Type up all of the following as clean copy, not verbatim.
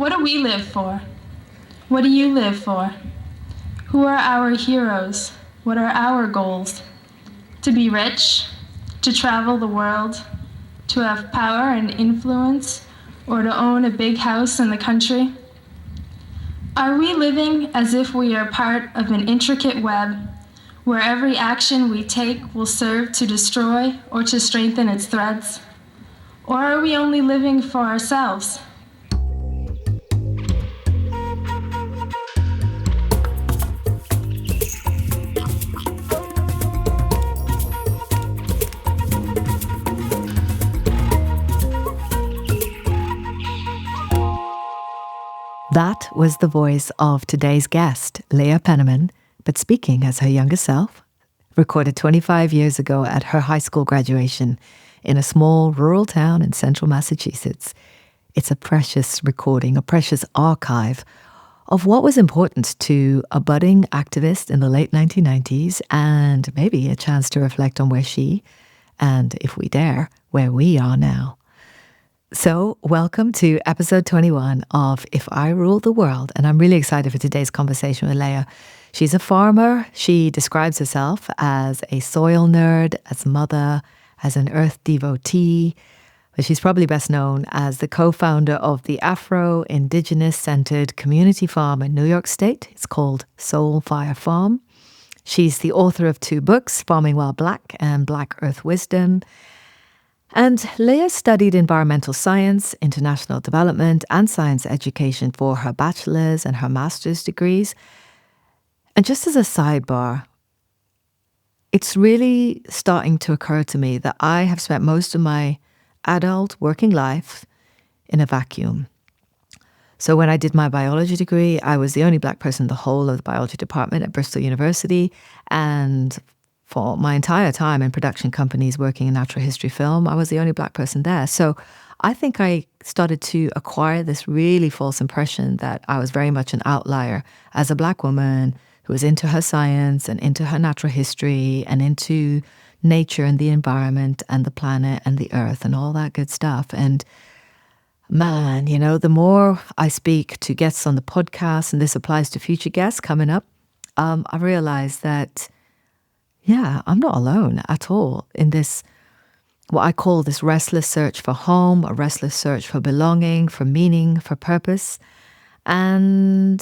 What do we live for? What do you live for? Who are our heroes? What are our goals? To be rich? To travel the world? To have power and influence? Or to own a big house in the country? Are we living as if we are part of an intricate web where every action we take will serve to destroy or to strengthen its threads? Or are we only living for ourselves? That was the voice of today's guest, Leah Penniman, but speaking as her younger self, recorded 25 years ago at her high school graduation in a small rural town in central Massachusetts. It's a precious recording, a precious archive of what was important to a budding activist in the late 1990s, and maybe a chance to reflect on where she, and if we dare, where we are now. So, welcome to episode 21 of If I Ruled the World, and I'm really excited for today's conversation with Leah. She's a farmer. She describes herself as a soil nerd, as a mother, as an earth devotee, but she's probably best known as the co-founder of the Afro-Indigenous Centered Community Farm in New York State. It's called Soul Fire Farm. She's the author of 2 books, Farming While Black and Black Earth Wisdom. And Leah studied environmental science, international development, and science education for her bachelor's and her master's degrees. And just as a sidebar, it's really starting to occur to me that I have spent most of my adult working life in a vacuum. So when I did my biology degree, I was the only Black person in the whole of the biology department at Bristol University, and for my entire time in production companies working in natural history film, I was the only Black person there. So I think I started to acquire this really false impression that I was very much an outlier as a Black woman who was into her science and into her natural history and into nature and the environment and the planet and the earth and all that good stuff. And man, the more I speak to guests on the podcast, and this applies to future guests coming up, I realize that I'm not alone at all in this, what I call this restless search for home, a restless search for belonging, for meaning, for purpose. And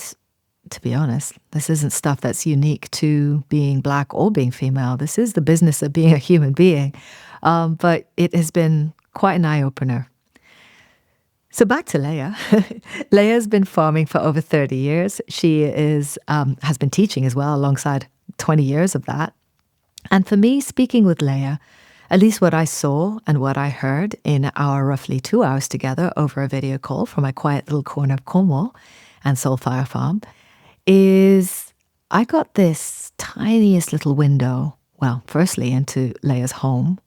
to be honest, this isn't stuff that's unique to being Black or being female. This is the business of being a human being. But it has been quite an eye-opener. So back to Leah. Leah's been farming for over 30 years. She has been teaching as well alongside 20 years of that. And for me, speaking with Leah, at least what I saw and what I heard in our roughly 2 hours together over a video call from my quiet little corner of Cornwall and Soul Fire Farm, is I got this tiniest little window, well, firstly into Leah's home,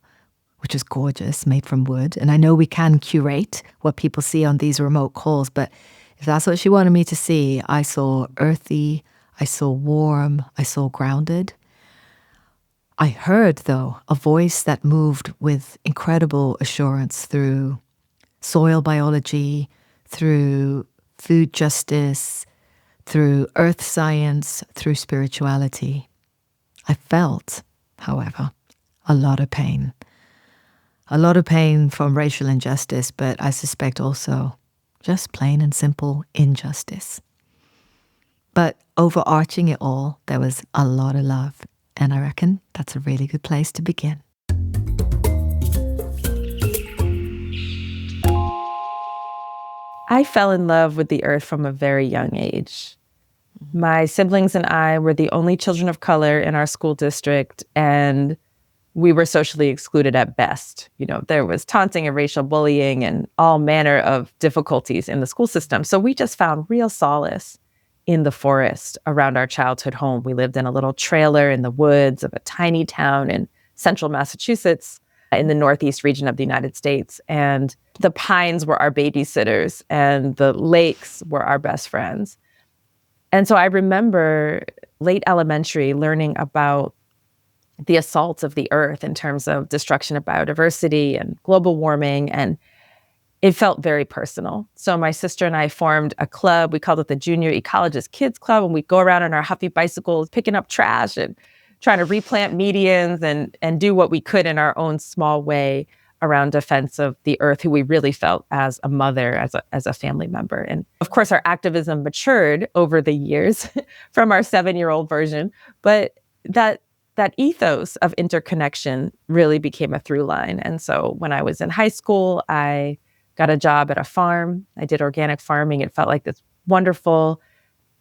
which is gorgeous, made from wood. And I know we can curate what people see on these remote calls, but if that's what she wanted me to see, I saw earthy, I saw warm, I saw grounded. I heard, though, a voice that moved with incredible assurance through soil biology, through food justice, through earth science, through spirituality. I felt, however, a lot of pain. A lot of pain from racial injustice, but I suspect also just plain and simple injustice. But overarching it all, there was a lot of love. And I reckon that's a really good place to begin. I fell in love with the earth from a very young age. My siblings and I were the only children of color in our school district, and we were socially excluded at best. There was taunting and racial bullying and all manner of difficulties in the school system. So we just found real solace in the forest around our childhood home. We lived in a little trailer in the woods of a tiny town in central Massachusetts in the northeast region of the United States. And the pines were our babysitters and the lakes were our best friends. And so I remember late elementary learning about the assaults of the earth in terms of destruction of biodiversity and global warming. And it felt very personal. So my sister and I formed a club. We called it the Junior Ecologist Kids Club, and we'd go around on our Huffy bicycles, picking up trash and trying to replant medians and do what we could in our own small way around defense of the earth, who we really felt as a mother, as a family member. And of course, our activism matured over the years from our 7-year-old version, but that ethos of interconnection really became a through line. And so when I was in high school, I got a job at a farm. I did organic farming. It felt like this wonderful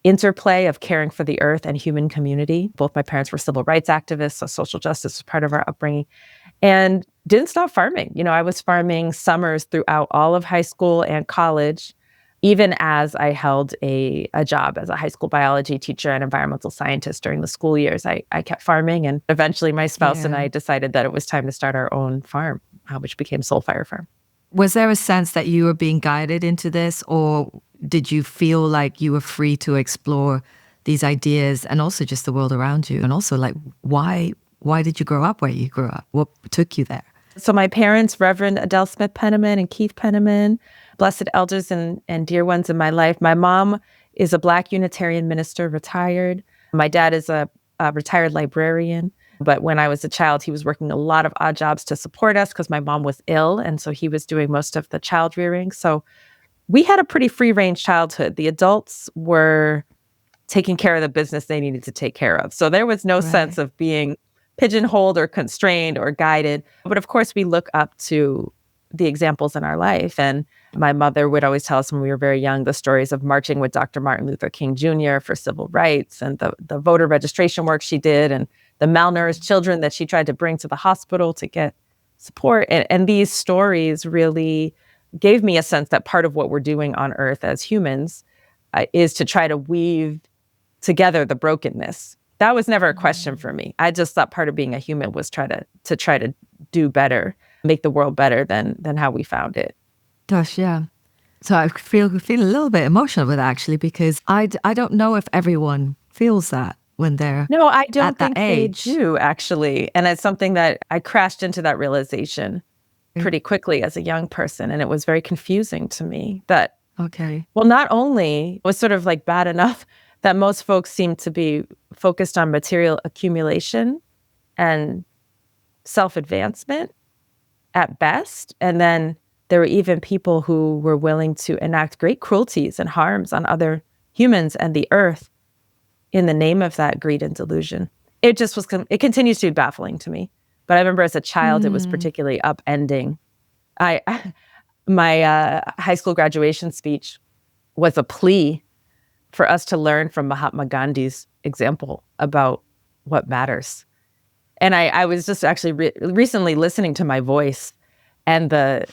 interplay of caring for the earth and human community. Both my parents were civil rights activists, so social justice was part of our upbringing. And didn't stop farming. I was farming summers throughout all of high school and college, even as I held a job as a high school biology teacher and environmental scientist during the school years. I kept farming, and eventually my spouse and I decided that it was time to start our own farm, which became Soul Fire Farm. Was there a sense that you were being guided into this, or did you feel like you were free to explore these ideas and also just the world around you? And also, like, why did you grow up where you grew up? What took you there? So my parents, Reverend Adele Smith Penniman and Keith Penniman, blessed elders and dear ones in my life. My mom is a Black Unitarian minister, retired. My dad is a retired librarian. But when I was a child, he was working a lot of odd jobs to support us because my mom was ill. And so he was doing most of the child rearing. So we had a pretty free-range childhood. The adults were taking care of the business they needed to take care of. So there was no sense of being pigeonholed or constrained or guided. But of course, we look up to the examples in our life. And my mother would always tell us when we were very young the stories of marching with Dr. Martin Luther King Jr. for civil rights, and the voter registration work she did, and the malnourished children that she tried to bring to the hospital to get support. And these stories really gave me a sense that part of what we're doing on Earth as humans is to try to weave together the brokenness. That was never a question for me. I just thought part of being a human was try to do better, make the world better than how we found it. Gosh, yeah. So I feel a little bit emotional with that, actually, because I don't know if everyone feels that when they're No, I don't at that think age. they do, actually. And it's something that I crashed into that realization pretty quickly as a young person. And it was very confusing to me that, well, not only it was sort of like bad enough that most folks seem to be focused on material accumulation and self-advancement at best. And then there were even people who were willing to enact great cruelties and harms on other humans and the earth in the name of that greed and delusion. It just was, it continues to be baffling to me. But I remember as a child, it was particularly upending. My high school graduation speech was a plea for us to learn from Mahatma Gandhi's example about what matters. And I was just actually recently listening to my voice and the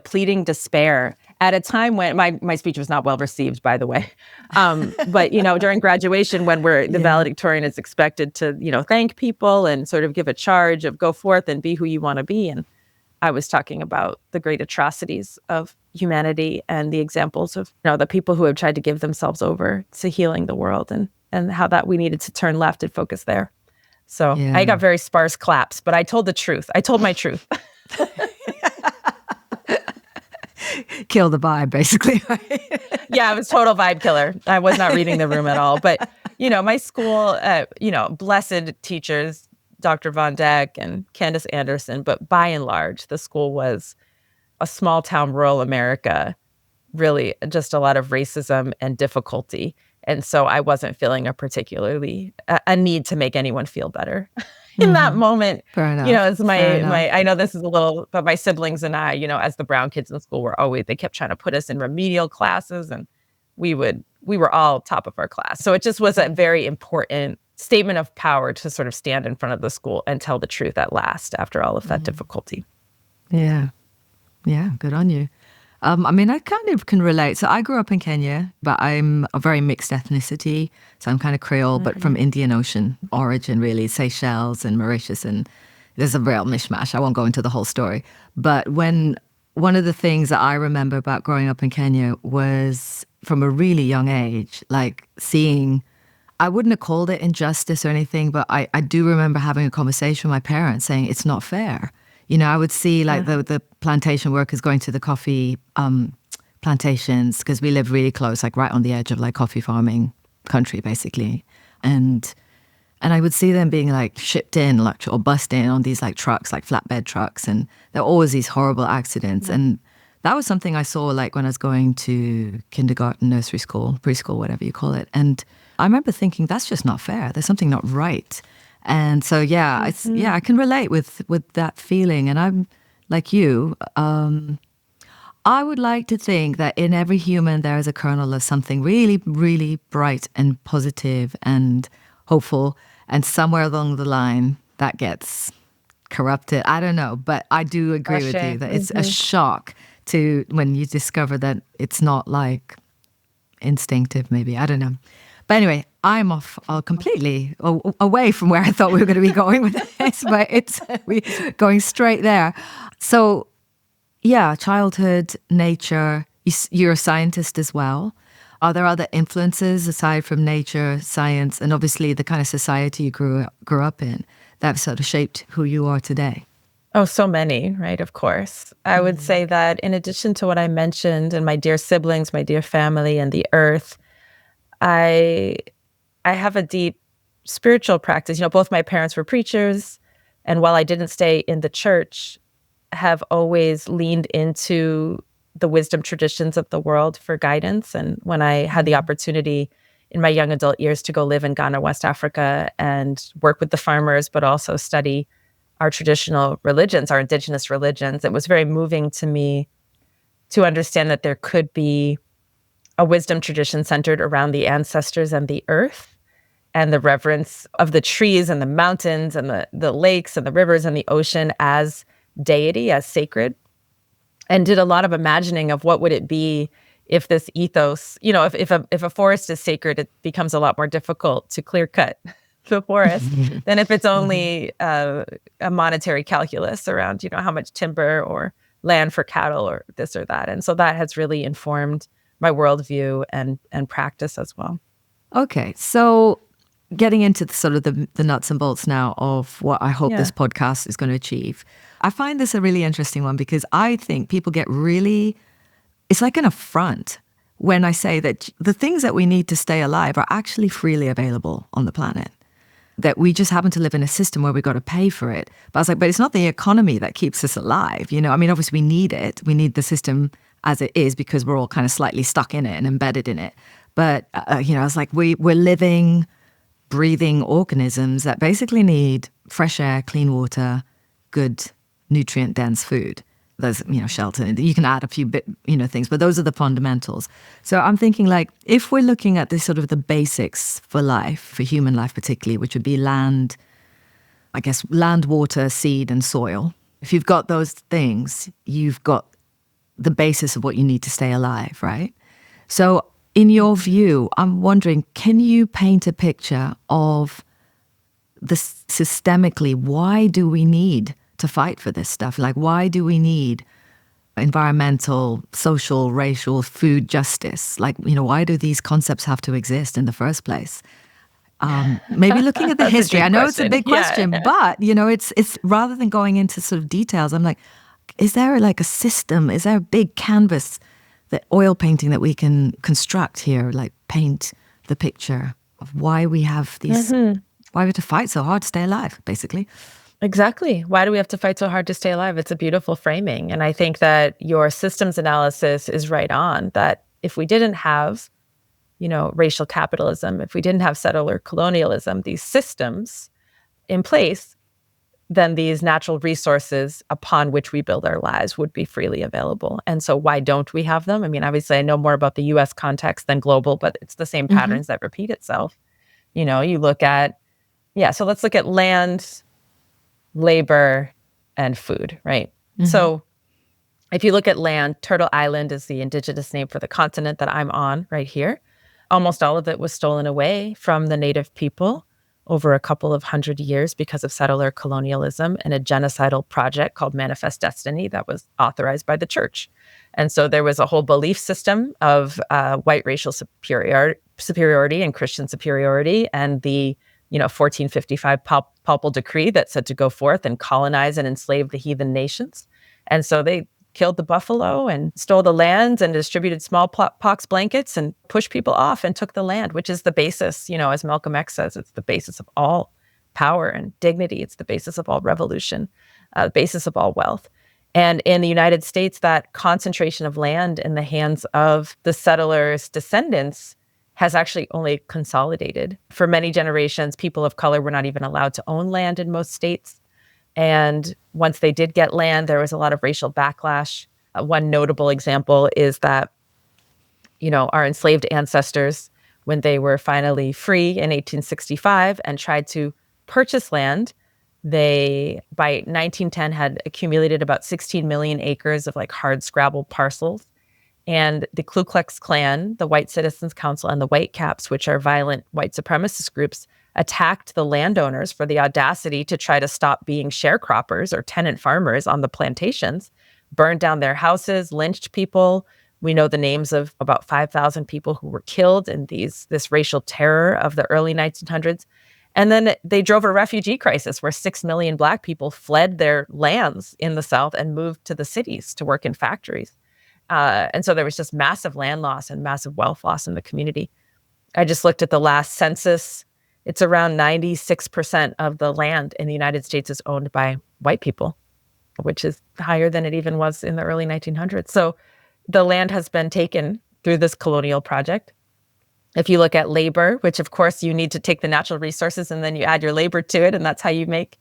pleading despair at a time when my speech was not well received, by the way. But, during graduation, when the valedictorian is expected to, thank people and sort of give a charge of go forth and be who you want to be. And I was talking about the great atrocities of humanity and the examples of, the people who have tried to give themselves over to healing the world and how that we needed to turn left and focus there. So I got very sparse claps, but I told the truth. I told my truth. Kill the vibe, basically. Yeah, I was total vibe killer. I was not reading the room at all. But, my school, blessed teachers, Dr. Von Deck and Candace Anderson, but by and large, the school was a small town, rural America, really just a lot of racism and difficulty. And so I wasn't feeling a need to make anyone feel better in that moment. Fair enough. As I know this is a little, but my siblings and I, as the brown kids in school they kept trying to put us in remedial classes, and we were all top of our class. So it just was a very important statement of power to sort of stand in front of the school and tell the truth at last after all of that difficulty. Yeah. Yeah, good on you. I kind of can relate. So I grew up in Kenya, but I'm a very mixed ethnicity. So I'm kind of Creole, but from Indian Ocean origin, really, Seychelles and Mauritius. And there's a real mishmash. I won't go into the whole story. But one of the things that I remember about growing up in Kenya was from a really young age, like seeing, I wouldn't have called it injustice or anything, but I do remember having a conversation with my parents saying, it's not fair. You know, I would see like the plantation workers going to the coffee plantations, because we live really close, like right on the edge of like coffee farming country, basically. And I would see them being like shipped in like, or bussed in on these like trucks, like flatbed trucks. And there are always these horrible accidents. And that was something I saw like when I was going to kindergarten, nursery school, preschool, whatever you call it. And I remember thinking, that's just not fair. There's something not right. And so, yeah, it's, I can relate with that feeling. And I'm like you, I would like to think that in every human there is a kernel of something really, really bright and positive and hopeful. And somewhere along the line that gets corrupted. I don't know, but I do agree with you that it's a shock to when you discover that it's not like instinctive, maybe. I don't know. But anyway, I'm off completely away from where I thought we were going to be going with this, but we're going straight there. So, yeah, childhood, nature. You're a scientist as well. Are there other influences aside from nature, science, and obviously the kind of society you grew up in that sort of shaped who you are today? Oh, so many, right? Of course. I would say that in addition to what I mentioned and my dear siblings, my dear family, and the earth, I have a deep spiritual practice. You know, both my parents were preachers, and while I didn't stay in the church, have always leaned into the wisdom traditions of the world for guidance. And when I had the opportunity in my young adult years to go live in Ghana, West Africa, and work with the farmers, but also study our traditional religions, our indigenous religions, it was very moving to me to understand that there could be a wisdom tradition centered around the ancestors and the earth and the reverence of the trees and the mountains and the lakes and the rivers and the ocean as deity, as sacred, and did a lot of imagining of what would it be if this ethos, you know, if a forest is sacred, it becomes a lot more difficult to clear cut the forest than if it's only a monetary calculus around, you know, how much timber or land for cattle or this or that. And so that has really informed my worldview and practice as well. Okay, so getting into the nuts and bolts now of what I hope this podcast is going to achieve. I find this a really interesting one because I think people get really, it's like an affront when I say that the things that we need to stay alive are actually freely available on the planet. That we just happen to live in a system where we've got to pay for it. But I was like, but it's not the economy that keeps us alive. You know, I mean, obviously we need it. We need the system as it is because we're all kind of slightly stuck in it and embedded in it. But, you know, I was like, we're living, breathing organisms that basically need fresh air, clean water, good nutrient-dense food. There's, you know, shelter. You can add a few things, but those are the fundamentals. So I'm thinking like, if we're looking at this sort of the basics for life, for human life particularly, which would be land, I guess, land, water, seed, and soil. If you've got those things, you've got the basis of what you need to stay alive, right? So in your view, I'm wondering, can you paint a picture of the systemically, why do we need to fight for this stuff? Like, why do we need environmental, social, racial, food justice? Like, you know, why do these concepts have to exist in the first place? Maybe looking at the history. I know it's a big question, but, you know, it's rather than going into sort of details, I'm like, is there like a system? Is there a big canvas, the oil painting that we can construct here, like paint the picture of why we have these, why we have to fight so hard to stay alive, basically? Exactly. Why do we have to fight so hard to stay alive? It's a beautiful framing. And I think that your systems analysis is right on, that if we didn't have, you know, racial capitalism, if we didn't have settler colonialism, these systems in place, then these natural resources upon which we build our lives would be freely available. And so why don't we have them? I mean, obviously, I know more about the US context than global, but it's the same patterns that repeat itself. You know, you look at, so let's look at land, labor, and food, right? So if you look at land, Turtle Island is the indigenous name for the continent that I'm on right here. Almost all of it was stolen away from the native people over a couple of 100 years because of settler colonialism and a genocidal project called Manifest Destiny that was authorized by the church. And so there was a whole belief system of white racial superiority and Christian superiority, and the 1455 papal decree that said to go forth and colonize and enslave the heathen nations. And so they killed the buffalo and stole the lands and distributed smallpox blankets and pushed people off and took the land, which is the basis, as Malcolm X says, it's the basis of all power and dignity. It's the basis of all revolution, the basis of all wealth. And in the United States, that concentration of land in the hands of the settlers' descendants has actually only consolidated. For many generations, people of color were not even allowed to own land in most states. And once they did get land, there was a lot of racial backlash. One notable example is that, our enslaved ancestors, when they were finally free in 1865 and tried to purchase land, they, by 1910, had accumulated about 16 million acres of hard scrabble parcels. And the Ku Klux Klan, the White Citizens Council, and the Whitecaps, which are violent white supremacist groups, attacked the landowners for the audacity to try to stop being sharecroppers or tenant farmers on the plantations, burned down their houses, lynched people. We know the names of about 5,000 people who were killed in this racial terror of the early 1900s. And then they drove a refugee crisis where 6 million Black people fled their lands in the South and moved to the cities to work in factories. And so there was just massive land loss and massive wealth loss in the community. I just looked at the last census. It's around 96% of the land in the United States is owned by white people, which is higher than it even was in the early 1900s. So the land has been taken through this colonial project. If you look at labor, which of course you need to take the natural resources and then you add your labor to it, and that's how you make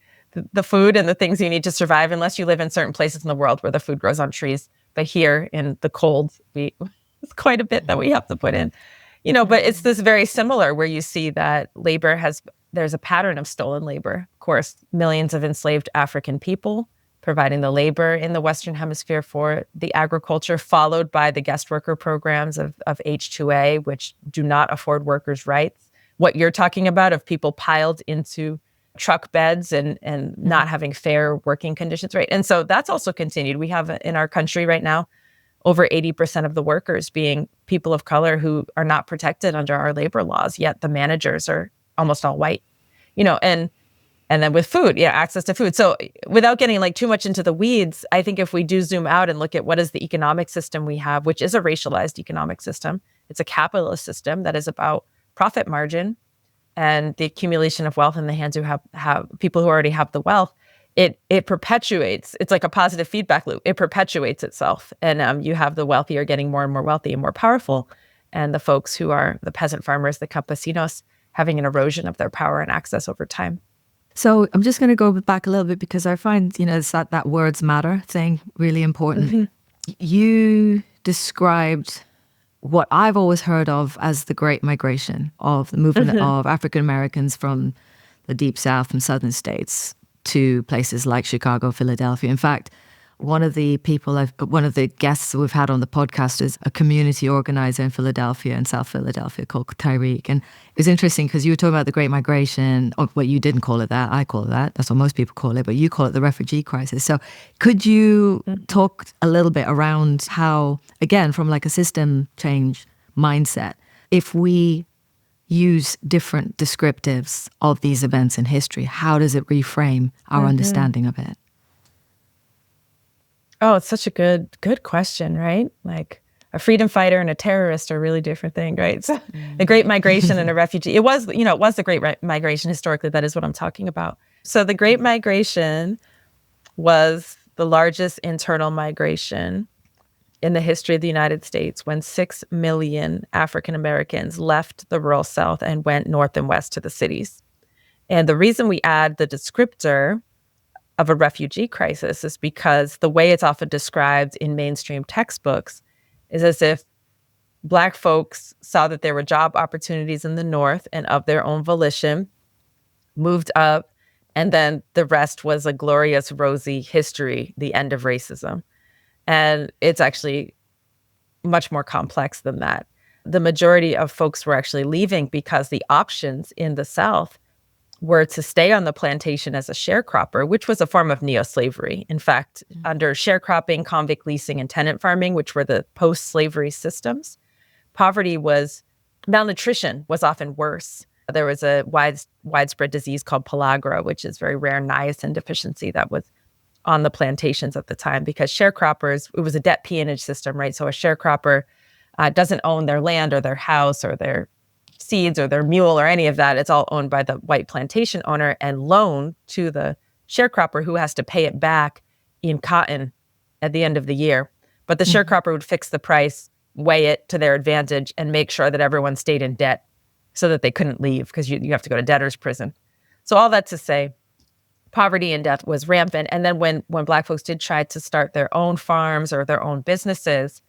the food and the things you need to survive, unless you live in certain places in the world where the food grows on trees. But here in the cold, it's quite a bit that we have to put in. But it's this very similar where you see that there's a pattern of stolen labor. Of course, millions of enslaved African people providing the labor in the Western Hemisphere for the agriculture, followed by the guest worker programs of H-2A, which do not afford workers' rights. What you're talking about of people piled into truck beds and not having fair working conditions, right? And so that's also continued. We have in our country right now over 80% of the workers being people of color who are not protected under our labor laws, yet the managers are almost all white, and then with food, access to food. So without getting too much into the weeds, I think if we do zoom out and look at what is the economic system we have, which is a racialized economic system, it's a capitalist system that is about profit margin and the accumulation of wealth in the hands who have people who already have the wealth. It perpetuates. It's like a positive feedback loop. It perpetuates itself. And you have the wealthier getting more and more wealthy and more powerful. And the folks who are the peasant farmers, the campesinos, having an erosion of their power and access over time. So I'm just going to go back a little bit because I find, it's that words matter thing really important. Mm-hmm. You described what I've always heard of as the Great Migration, of the movement of African Americans from the Deep South, from southern states, to places like Chicago, Philadelphia. In fact, one of the guests we've had on the podcast is a community organizer in Philadelphia, in South Philadelphia, called Tyreek. And it was interesting because you were talking about the Great Migration, or well, you didn't call it that, I call it that. That's what most people call it, but you call it the refugee crisis. So could you talk a little bit around how, again, from a system change mindset, if we use different descriptives of these events in history, how does it reframe our understanding of it? Oh, it's such a good question, right? A freedom fighter and a terrorist are really different things, right? So the Great Migration and a refugee, it was the Great Migration historically. That is what I'm talking about. So the Great Migration was the largest internal migration in the history of the United States, when 6 million African Americans left the rural South and went north and west to the cities. And the reason we add the descriptor of a refugee crisis is because the way it's often described in mainstream textbooks is as if Black folks saw that there were job opportunities in the North and of their own volition moved up, and then the rest was a glorious, rosy history, the end of racism. And it's actually much more complex than that. The majority of folks were actually leaving because the options in the South were to stay on the plantation as a sharecropper, which was a form of neo-slavery. In fact, under sharecropping, convict leasing, and tenant farming, which were the post-slavery systems, malnutrition was often worse There was a widespread disease called pellagra, which is very rare niacin deficiency that was on the plantations at the time, because sharecroppers, it was a debt peonage system, right? So a sharecropper doesn't own their land or their house or their seeds or their mule or any of that. It's all owned by the white plantation owner and loaned to the sharecropper, who has to pay it back in cotton at the end of the year. But the sharecropper would fix the price, weigh it to their advantage, and make sure that everyone stayed in debt so that they couldn't leave, because you have to go to debtor's prison. So all that to say, poverty and death was rampant. And then when Black folks did try to start their own farms or their own businesses,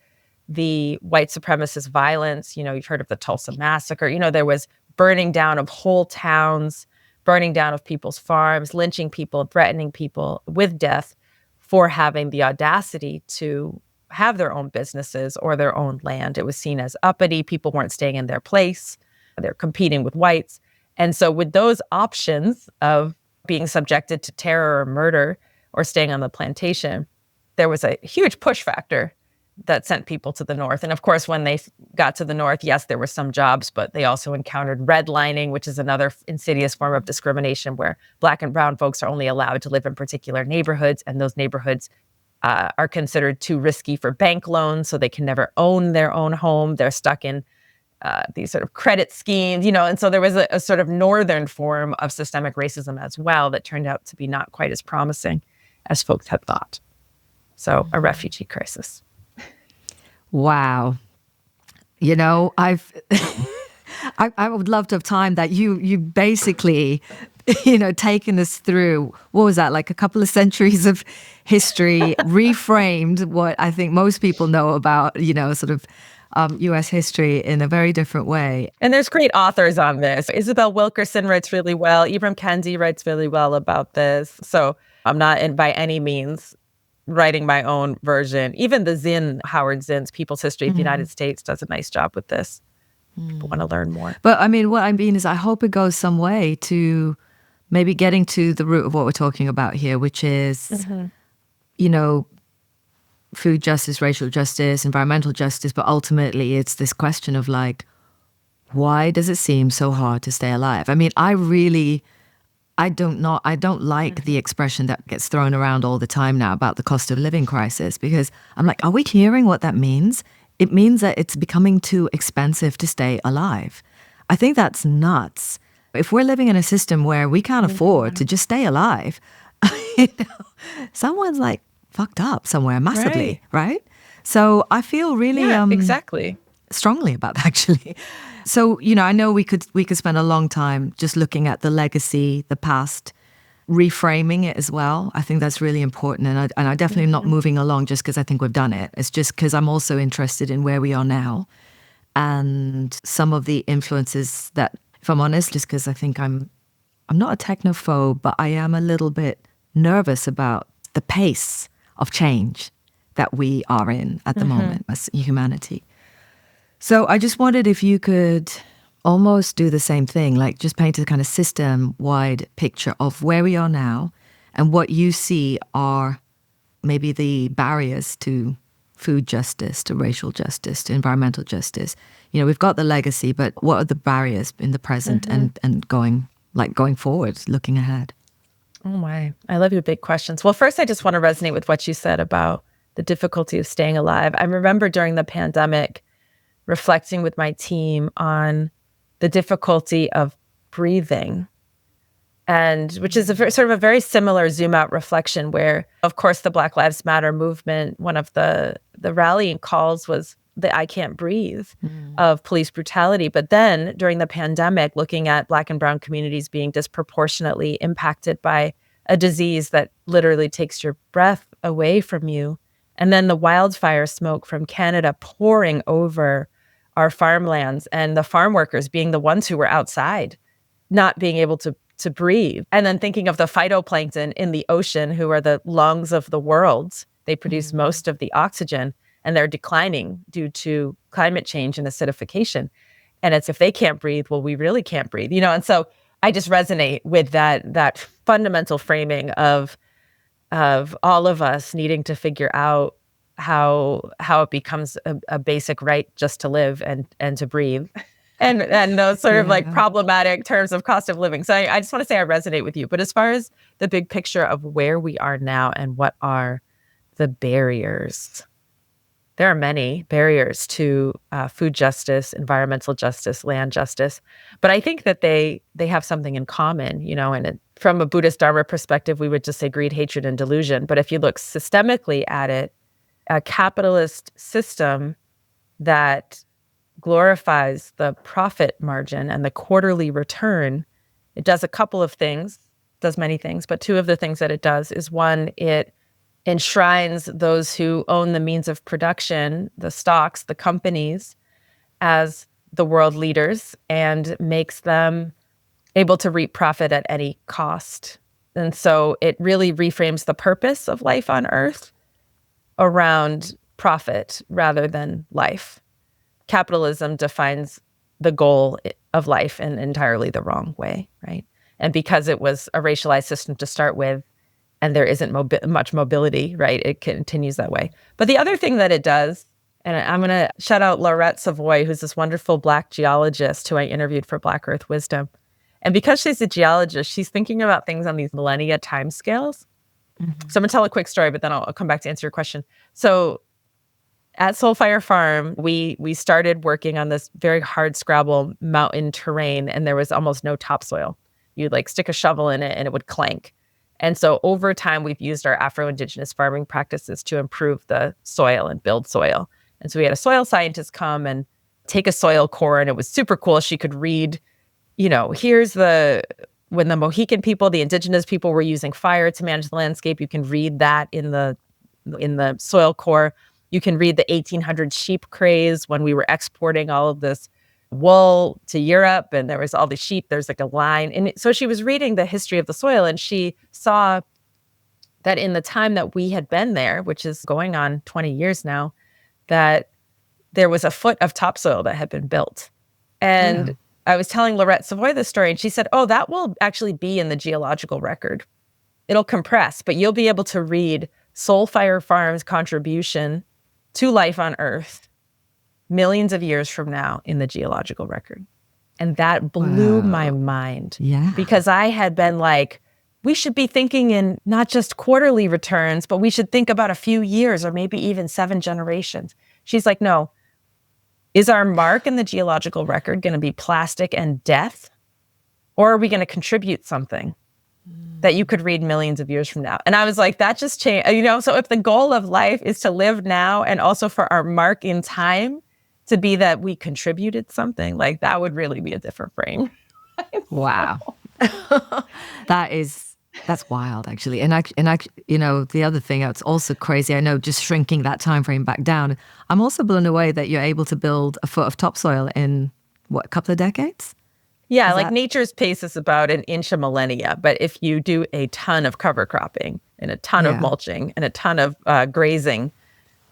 the white supremacist violence, you've heard of the Tulsa Massacre, there was burning down of whole towns, burning down of people's farms, lynching people, threatening people with death for having the audacity to have their own businesses or their own land. It was seen as uppity. People weren't staying in their place. They're competing with whites. And so with those options of being subjected to terror or murder or staying on the plantation, there was a huge push factor that sent people to the North. And of course, when they got to the North, yes, there were some jobs, but they also encountered redlining, which is another insidious form of discrimination, where Black and brown folks are only allowed to live in particular neighborhoods, and those neighborhoods are considered too risky for bank loans, so they can never own their own home. They're stuck in these sort of credit schemes, and so there was a sort of northern form of systemic racism as well that turned out to be not quite as promising as folks had thought. So a refugee crisis. Wow. I've I would love to have time that you basically, taken us through, what was that, like a couple of centuries of history, reframed what I think most people know about, sort of U.S. history in a very different way. And there's great authors on this. Isabel Wilkerson writes really well. Ibram Kendi writes really well about this. So I'm not by any means writing my own version. Even the Zinn, Howard Zinn's People's History of the United States does a nice job with this. People want to learn more. But I mean, what I mean is I hope it goes some way to maybe getting to the root of what we're talking about here, which is, food justice, racial justice, environmental justice. But ultimately, it's this question of like, why does it seem so hard to stay alive? I mean, I don't like the expression that gets thrown around all the time now about the cost of living crisis, because I'm like, are we hearing what that means? It means that it's becoming too expensive to stay alive. I think that's nuts. If we're living in a system where we can't afford to just stay alive, someone's like fucked up somewhere massively, right? So I feel really exactly strongly about that, actually. So, I know we could spend a long time just looking at the legacy, the past, reframing it as well. I think that's really important. And I definitely not moving along just because I think we've done it. It's just because I'm also interested in where we are now and some of the influences that, if I'm honest, just because I think I'm not a technophobe, but I am a little bit nervous about the pace of change that we are in at the moment as humanity. So I just wondered if you could almost do the same thing, like just paint a kind of system-wide picture of where we are now and what you see are maybe the barriers to food justice, to racial justice, to environmental justice. We've got the legacy, but what are the barriers in the present and going forward, looking ahead? Oh my, I love your big questions. Well, first, I just want to resonate with what you said about the difficulty of staying alive. I remember during the pandemic, reflecting with my team on the difficulty of breathing, and which is sort of a very similar zoom out reflection where, of course, the Black Lives Matter movement, one of the rallying calls was the I can't breathe of police brutality. But then during the pandemic, looking at Black and brown communities being disproportionately impacted by a disease that literally takes your breath away from you. And then the wildfire smoke from Canada pouring over our farmlands and the farm workers being the ones who were outside, not being able to breathe. And then thinking of the phytoplankton in the ocean, who are the lungs of the world. They produce most of the oxygen, and they're declining due to climate change and acidification. And it's if they can't breathe, well, we really can't breathe, And so I just resonate with that fundamental framing of all of us needing to figure out how it becomes a basic right just to live and to breathe and those sort of like problematic terms of cost of living. So I just want to say I resonate with you. But as far as the big picture of where we are now and what are the barriers, there are many barriers to food justice, environmental justice, land justice. But I think that they have something in common, and from a Buddhist Dharma perspective, we would just say greed, hatred, and delusion. But if you look systemically at it, a capitalist system that glorifies the profit margin and the quarterly return, it does a couple of things, does many things, but two of the things that it does is, one, it enshrines those who own the means of production, the stocks, the companies, as the world leaders and makes them able to reap profit at any cost. And so it really reframes the purpose of life on Earth around profit rather than life. Capitalism defines the goal of life in entirely the wrong way, right? And because it was a racialized system to start with, and there isn't much mobility, right? It continues that way. But the other thing that it does, and I'm going to shout out Laurette Savoy, who's this wonderful Black geologist who I interviewed for Black Earth Wisdom. And because she's a geologist, she's thinking about things on these millennia timescales. Mm-hmm. So I'm going to tell a quick story, but then I'll come back to answer your question. So at Soulfire Farm, we started working on this very hard scrabble mountain terrain, and there was almost no topsoil. You'd like stick a shovel in it and it would clank. And so over time, we've used our Afro-Indigenous farming practices to improve the soil and build soil. And so we had a soil scientist come and take a soil core, and it was super cool. She could read, here's when the Mohican people, the indigenous people, were using fire to manage the landscape. You can read that in the soil core. You can read the 1800 sheep craze when we were exporting all of this wool to Europe, and there was all the sheep. There's like a line. And so she was reading the history of the soil, and she saw that in the time that we had been there, which is going on 20 years now, that there was a foot of topsoil that had been built. And I was telling Laurette Savoy this story, and she said, oh, that will actually be in the geological record. It'll compress, but you'll be able to read Soulfire Farm's contribution to life on Earth millions of years from now in the geological record. And that blew my mind. Yeah. Because I had been like, we should be thinking in not just quarterly returns, but we should think about a few years or maybe even 7 generations. She's like, no. Is our mark in the geological record going to be plastic and death? Or are we going to contribute something that you could read millions of years from now? And I was like, that just changed. So if the goal of life is to live now and also for our mark in time to be that we contributed something, like that would really be a different frame. Wow. That's wild, actually. And the other thing that's also crazy, I know, just shrinking that time frame back down, I'm also blown away that you're able to build a foot of topsoil in, a couple of decades? Yeah, nature's pace is about an inch a millennia. But if you do a ton of cover cropping and a ton of mulching and a ton of grazing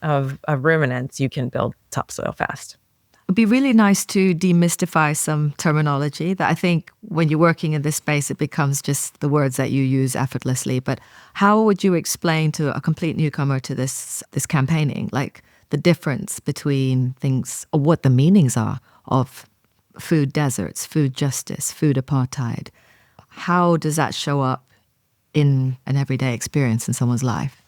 of ruminants, you can build topsoil fast. It'd be really nice to demystify some terminology that I think when you're working in this space, it becomes just the words that you use effortlessly. But how would you explain to a complete newcomer to this campaigning, like the difference between things, or what the meanings are of food deserts, food justice, food apartheid? How does that show up in an everyday experience in someone's life?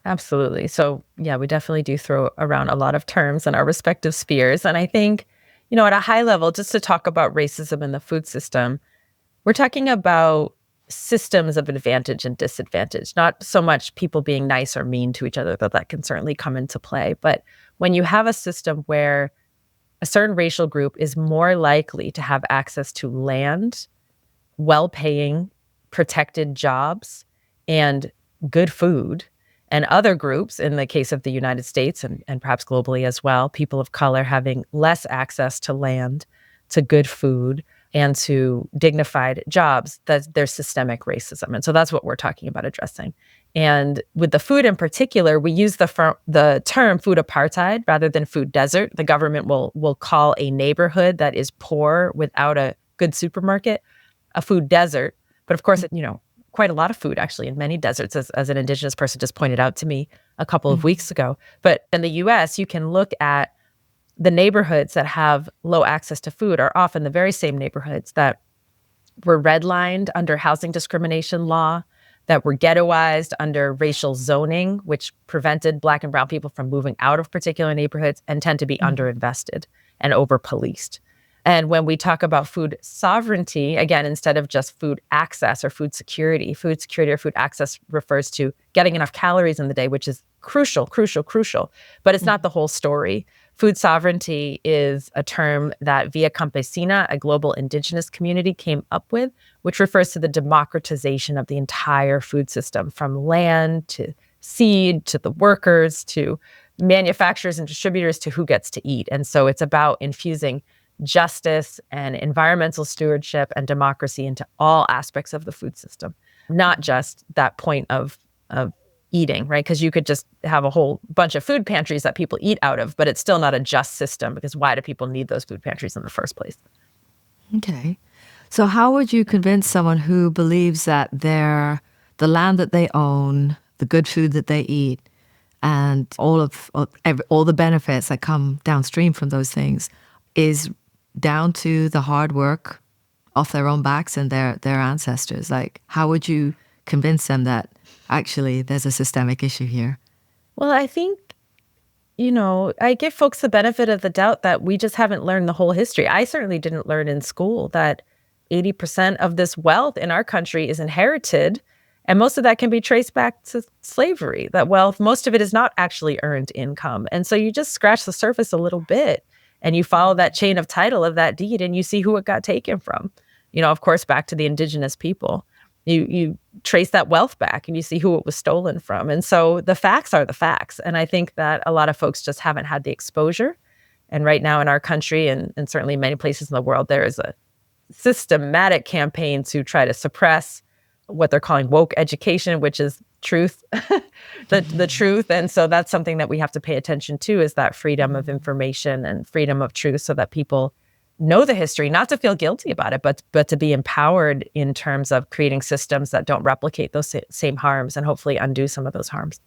Absolutely. So yeah, we definitely do throw around a lot of terms in our respective spheres. And I think, at a high level, just to talk about racism in the food system, we're talking about systems of advantage and disadvantage, not so much people being nice or mean to each other, though that can certainly come into play. But when you have a system where a certain racial group is more likely to have access to land, well-paying, protected jobs, and good food, and other groups, in the case of the United States and perhaps globally as well, people of color having less access to land, to good food, and to dignified jobs, that there's systemic racism. And so that's what we're talking about addressing. And with the food in particular, we use the term food apartheid rather than food desert. The government will call a neighborhood that is poor without a good supermarket a food desert. But of course, quite a lot of food actually in many deserts, as an Indigenous person just pointed out to me a couple of weeks ago. But in the US, you can look at the neighborhoods that have low access to food are often the very same neighborhoods that were redlined under housing discrimination law, that were ghettoized under racial zoning, which prevented Black and brown people from moving out of particular neighborhoods, and tend to be underinvested and over-policed. And when we talk about food sovereignty, again, instead of just food access or food security or food access refers to getting enough calories in the day, which is crucial. But it's not the whole story. Food sovereignty is a term that Via Campesina, a global indigenous community, came up with, which refers to the democratization of the entire food system, from land to seed to the workers to manufacturers and distributors to who gets to eat. And so it's about infusing justice and environmental stewardship and democracy into all aspects of the food system, not just that point of eating, right? Because you could just have a whole bunch of food pantries that people eat out of, but it's still not a just system, because why do people need those food pantries in the first place? Okay. So how would you convince someone who believes that the land that they own, the good food that they eat, and all the benefits that come downstream from those things is down to the hard work off their own backs and their ancestors? Like, how would you convince them that actually there's a systemic issue here? Well, I think, I give folks the benefit of the doubt that we just haven't learned the whole history. I certainly didn't learn in school that 80% of this wealth in our country is inherited, and most of that can be traced back to slavery. That wealth, most of it is not actually earned income. And so you just scratch the surface a little bit, and you follow that chain of title of that deed, and you see who it got taken from. Of course, back to the indigenous people. You trace that wealth back and you see who it was stolen from. And so the facts are the facts. And I think that a lot of folks just haven't had the exposure. And right now in our country, and certainly many places in the world, there is a systematic campaign to try to suppress what they're calling woke education, which is truth, the truth. And so that's something that we have to pay attention to, is that freedom of information and freedom of truth, so that people know the history, not to feel guilty about it, but to be empowered in terms of creating systems that don't replicate those same harms and hopefully undo some of those harms.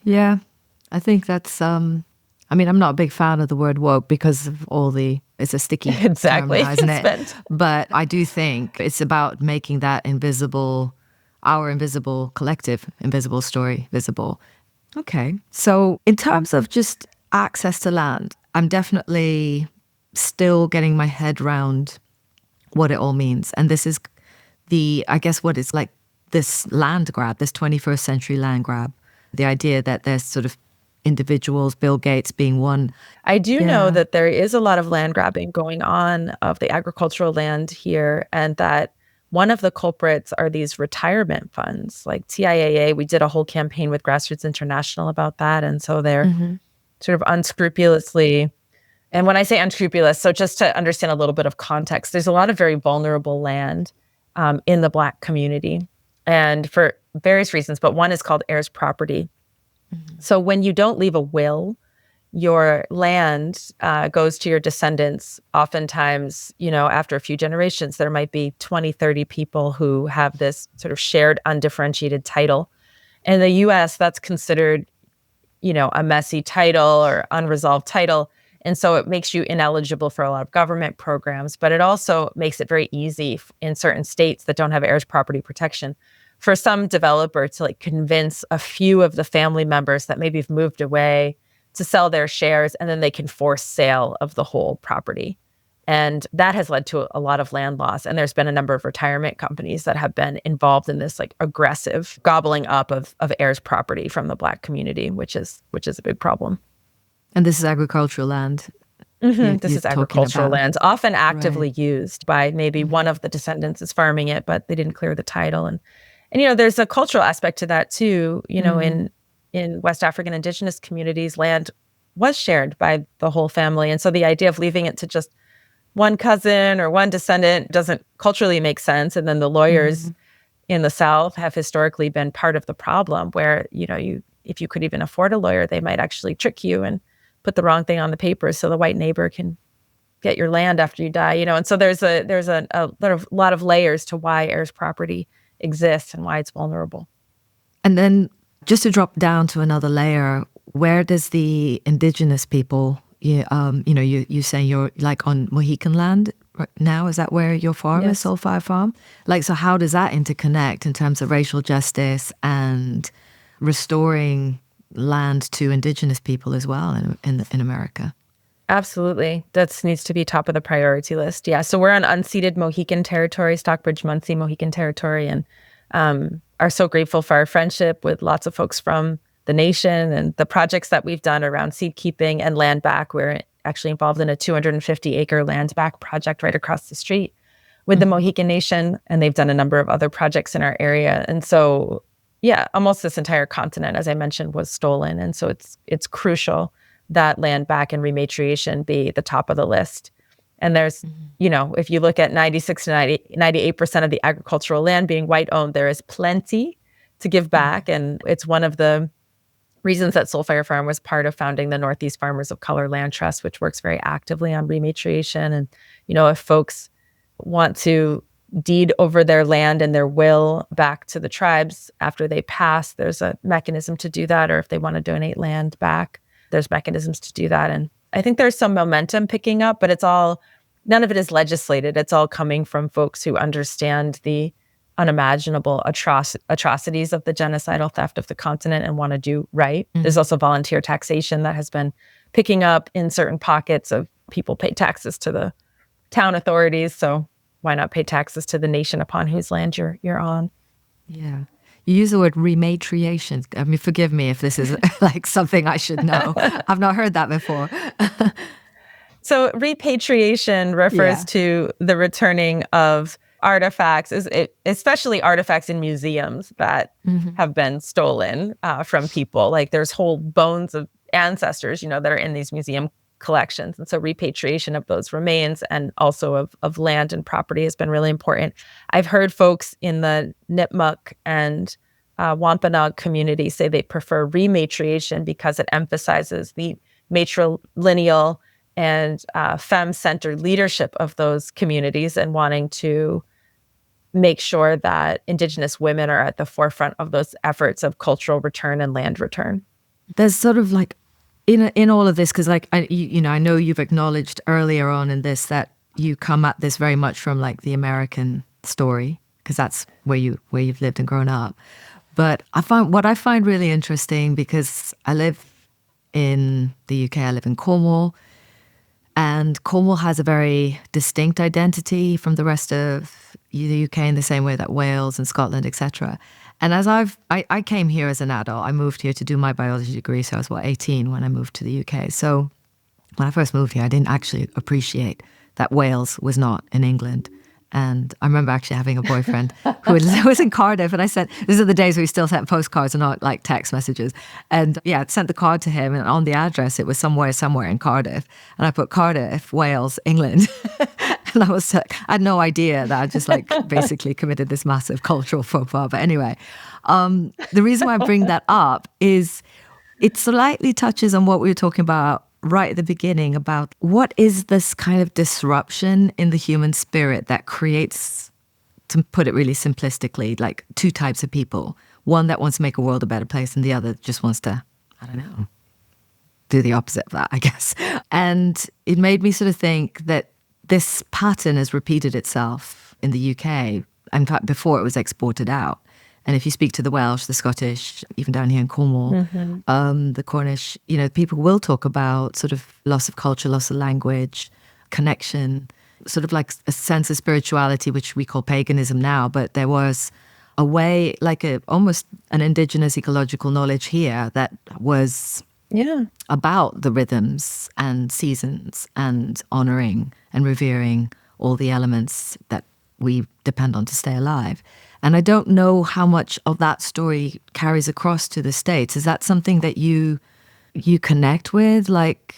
Yeah, I think that's, I'm not a big fan of the word woke because of it's a sticky exactly. term, isn't it? But I do think it's about making that our invisible collective, invisible story visible. Okay. So in terms of just access to land, I'm definitely still getting my head around what it all means. And this is what it's like, this land grab, this 21st century land grab, the idea that there's sort of individuals, Bill Gates being one. I do know that there is a lot of land grabbing going on of the agricultural land here, and that one of the culprits are these retirement funds like TIAA. We did a whole campaign with Grassroots International about that. And so they're sort of unscrupulously. And when I say unscrupulous, so just to understand a little bit of context, there's a lot of very vulnerable land in the Black community, and for various reasons, but one is called heirs property. So when you don't leave a will, your land goes to your descendants. Oftentimes, after a few generations, there might be 20, 30 people who have this sort of shared undifferentiated title. In the US, that's considered, a messy title or unresolved title. And so it makes you ineligible for a lot of government programs, but it also makes it very easy in certain states that don't have heirs property protection for some developer to convince a few of the family members that maybe have moved away to sell their shares, and then they can force sale of the whole property. And that has led to a lot of land loss. And there's been a number of retirement companies that have been involved in this aggressive gobbling up of heirs property from the Black community, which is a big problem. And this is agricultural land. This is agricultural land, often actively used by maybe one of the descendants is farming it, but they didn't clear the title. And there's a cultural aspect to that too. In West African indigenous communities, land was shared by the whole family. And so the idea of leaving it to just one cousin or one descendant doesn't culturally make sense. And then the lawyers in the South have historically been part of the problem, where, if you could even afford a lawyer, they might actually trick you and put the wrong thing on the paper so the white neighbor can get your land after you die. And so there's a lot of layers to why heirs property exists and why it's vulnerable. And then just to drop down to another layer, where does the indigenous people you know, you say you're like on Mohican land right now. Is that where your farm is, Soul Fire Farm? Like, so how does that interconnect in terms of racial justice and restoring land to Indigenous people as well in America? Absolutely. That needs to be top of the priority list. Yeah. So we're on unceded Mohican territory, Stockbridge-Munsee Mohican territory, and are so grateful for our friendship with lots of folks from the nation and the projects that we've done around seed keeping and land back. We're actually involved in a 250-acre land back project right across the street with the Mohican Nation, and they've done a number of other projects in our area. And so, yeah, almost this entire continent, as I mentioned, was stolen. And so it's crucial that land back and rematriation be the top of the list. And there's, you know, if you look at 96 to 98% of the agricultural land being white owned, there is plenty to give back. And it's one of the reasons that Soul Fire Farm was part of founding the Northeast Farmers of Color Land Trust, which works very actively on rematriation. And, you know, if folks want to deed over their land and their will back to the tribes after they pass, there's a mechanism to do that. Or if they want to donate land back, there's mechanisms to do that. And I think there's some momentum picking up, but none of it is legislated. It's all coming from folks who understand the unimaginable atrocities of the genocidal theft of the continent and want to do right. There's also volunteer taxation that has been picking up in certain pockets of people pay taxes to the town authorities. So why not pay taxes to the nation upon whose land you're on? Yeah. You use the word rematriation. I mean, forgive me if this is like something I should know. I've not heard that before. So repatriation refers to the returning of artifacts, especially artifacts in museums that have been stolen from people. Like there's whole bones of ancestors, you know, that are in these museum collections. And so repatriation of those remains and also of land and property has been really important. I've heard folks in the Nipmuc and Wampanoag community say they prefer rematriation because it emphasizes the matrilineal and femme-centered leadership of those communities and wanting to make sure that Indigenous women are at the forefront of those efforts of cultural return and land return. There's sort of like, in all of this, because like, I know you've acknowledged earlier on in this that you come at this very much from like the American story, because that's where you've lived and grown up. But what I find really interesting, because I live in the UK, I live in Cornwall, and Cornwall has a very distinct identity from the rest of the UK in the same way that Wales and Scotland, etc. And as I came here as an adult, I moved here to do my biology degree, so I was 18 when I moved to the UK. So when I first moved here, I didn't actually appreciate that Wales was not in England. And I remember actually having a boyfriend who was in Cardiff, and I said, these are the days where we still sent postcards and not like text messages. And yeah, I sent the card to him, and on the address, it was somewhere in Cardiff. And I put Cardiff, Wales, England. And I had no idea that I just like basically committed this massive cultural faux pas. But anyway, the reason why I bring that up is it slightly touches on what we were talking about right at the beginning about what is this kind of disruption in the human spirit that creates, to put it really simplistically, like two types of people. One that wants to make a world a better place, and the other just wants to, I don't know, do the opposite of that, I guess. And it made me sort of think that this pattern has repeated itself in the UK. In fact, before it was exported out. And if you speak to the Welsh, the Scottish, even down here in Cornwall, the Cornish, you know, people will talk about sort of loss of culture, loss of language, connection, sort of like a sense of spirituality, which we call paganism now. But there was a way, like almost an indigenous ecological knowledge here that was about the rhythms and seasons and honoring and revering all the elements that we depend on to stay alive. And I don't know how much of that story carries across to the States. Is that something that you connect with, like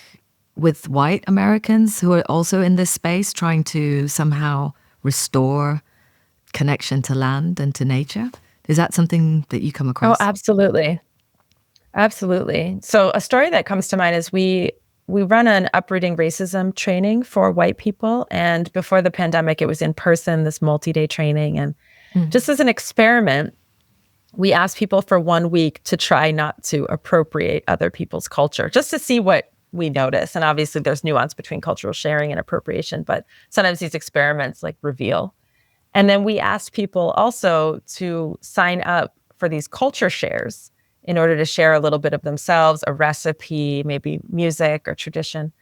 with white Americans who are also in this space trying to somehow restore connection to land and to nature? Is that something that you come across? Oh, absolutely. Absolutely. So a story that comes to mind is we run an uprooting racism training for white people. And before the pandemic, it was in person, this multi-day training. And just as an experiment, we asked people for 1 week to try not to appropriate other people's culture, just to see what we notice. And obviously there's nuance between cultural sharing and appropriation, but sometimes these experiments like reveal. And then we asked people also to sign up for these culture shares in order to share a little bit of themselves, a recipe, maybe music or tradition.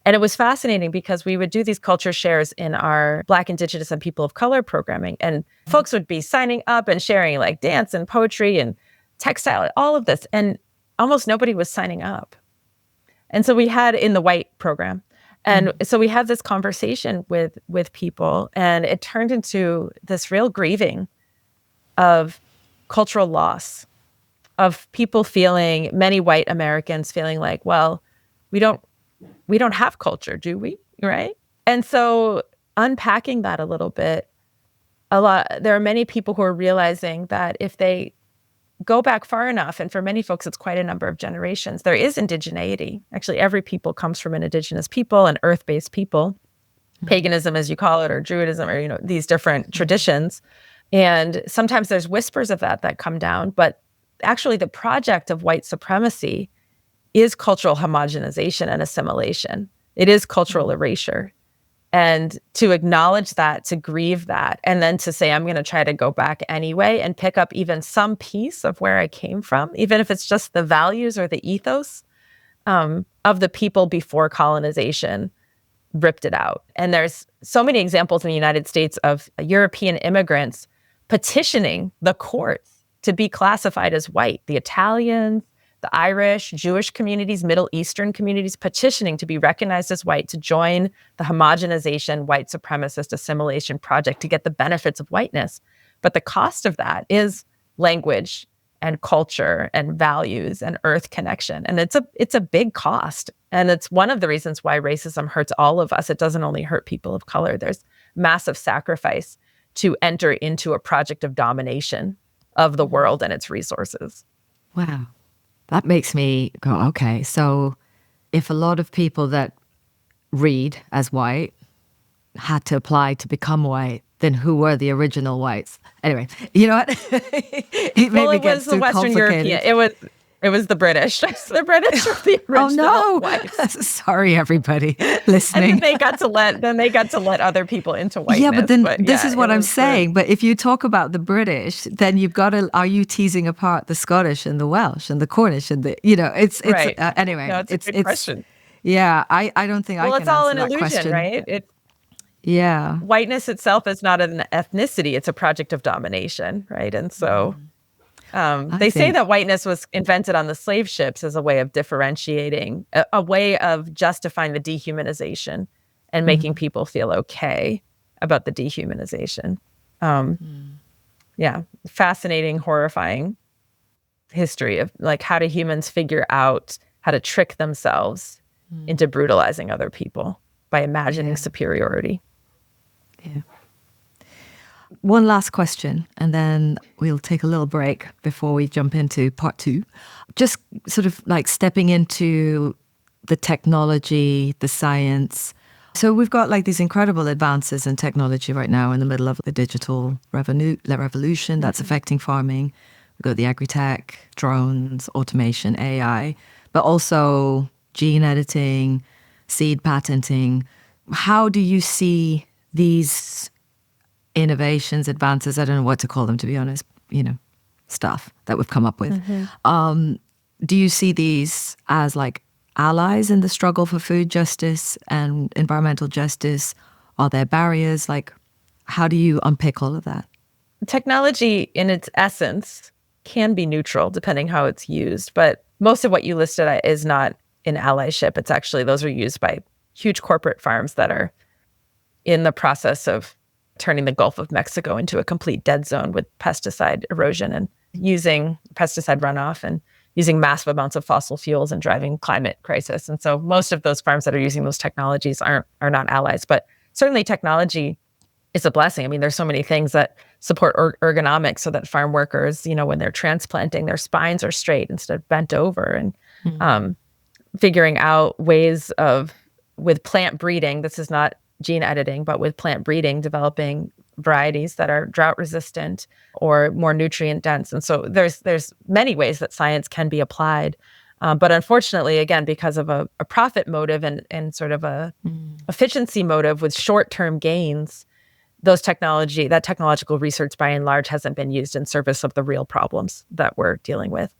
And it was fascinating because we would do these culture shares in our Black, Indigenous, and People of Color programming. And folks would be signing up and sharing like dance and poetry and textile, all of this. And almost nobody was signing up. And so we had in the white program. And so we had this conversation with people, and it turned into this real grieving of cultural loss, of people feeling, many white Americans feeling like, well, we don't have culture, do we? Right? And so unpacking that a little bit, there are many people who are realizing that if they go back far enough, and for many folks, it's quite a number of generations, there is indigeneity. Actually, every people comes from an indigenous people, an earth-based people, paganism, as you call it, or Druidism, or, these different traditions. And sometimes there's whispers of that come down, but actually the project of white supremacy is cultural homogenization and assimilation. It is cultural erasure. And to acknowledge that, to grieve that, and then to say, I'm going to try to go back anyway and pick up even some piece of where I came from, even if it's just the values or the ethos of the people before colonization ripped it out. And there's so many examples in the United States of European immigrants petitioning the courts to be classified as white. The Italians, the Irish, Jewish communities, Middle Eastern communities petitioning to be recognized as white, to join the homogenization, white supremacist assimilation project to get the benefits of whiteness. But the cost of that is language and culture and values and earth connection. And it's a big cost. And it's one of the reasons why racism hurts all of us. It doesn't only hurt people of color. There's massive sacrifice to enter into a project of domination of the world and its resources. Wow. That makes me go, okay, so if a lot of people that read as white had to apply to become white, then who were the original whites? Anyway, you know what? It was the Western European. It was the British. The British were the original whites. Sorry, everybody listening. And then they got to let other people into whiteness. Yeah, but then this is what I'm saying. But if you talk about the British, then you've got to, are you teasing apart the Scottish and the Welsh and the Cornish and the, it's right. Anyway. No, it's a good question. Yeah, I don't think I can answer that question. Well, it's all an illusion, right? Yeah. Whiteness itself is not an ethnicity. It's a project of domination, right? And so... they say that whiteness was invented on the slave ships as a way of differentiating, a way of justifying the dehumanization and making people feel okay about the dehumanization. Yeah, fascinating, horrifying history of like how do humans figure out how to trick themselves into brutalizing other people by imagining superiority. Yeah. One last question, and then we'll take a little break before we jump into part 2. Just sort of like stepping into the technology, the science. So we've got like these incredible advances in technology right now in the middle of the digital revolution that's affecting farming. We've got the agri-tech, drones, automation, AI, but also gene editing, seed patenting. How do you see these innovations, advances, I don't know what to call them, to be honest, stuff that we've come up with. Do you see these as like allies in the struggle for food justice and environmental justice? Are there barriers? Like, how do you unpick all of that? Technology in its essence can be neutral depending how it's used, but most of what you listed is not in allyship. It's actually, those are used by huge corporate farms that are in the process of turning the Gulf of Mexico into a complete dead zone with pesticide erosion and using pesticide runoff and using massive amounts of fossil fuels and driving climate crisis. And so most of those farms that are using those technologies are not allies, but certainly technology is a blessing. I mean, there's so many things that support ergonomics so that farm workers, when they're transplanting, their spines are straight instead of bent over, and figuring out ways of, with plant breeding, this is not gene editing, but with plant breeding, developing varieties that are drought resistant or more nutrient dense. And so there's many ways that science can be applied. But unfortunately, again, because of a profit motive and sort of a efficiency motive with short-term gains, that technological research by and large hasn't been used in service of the real problems that we're dealing with.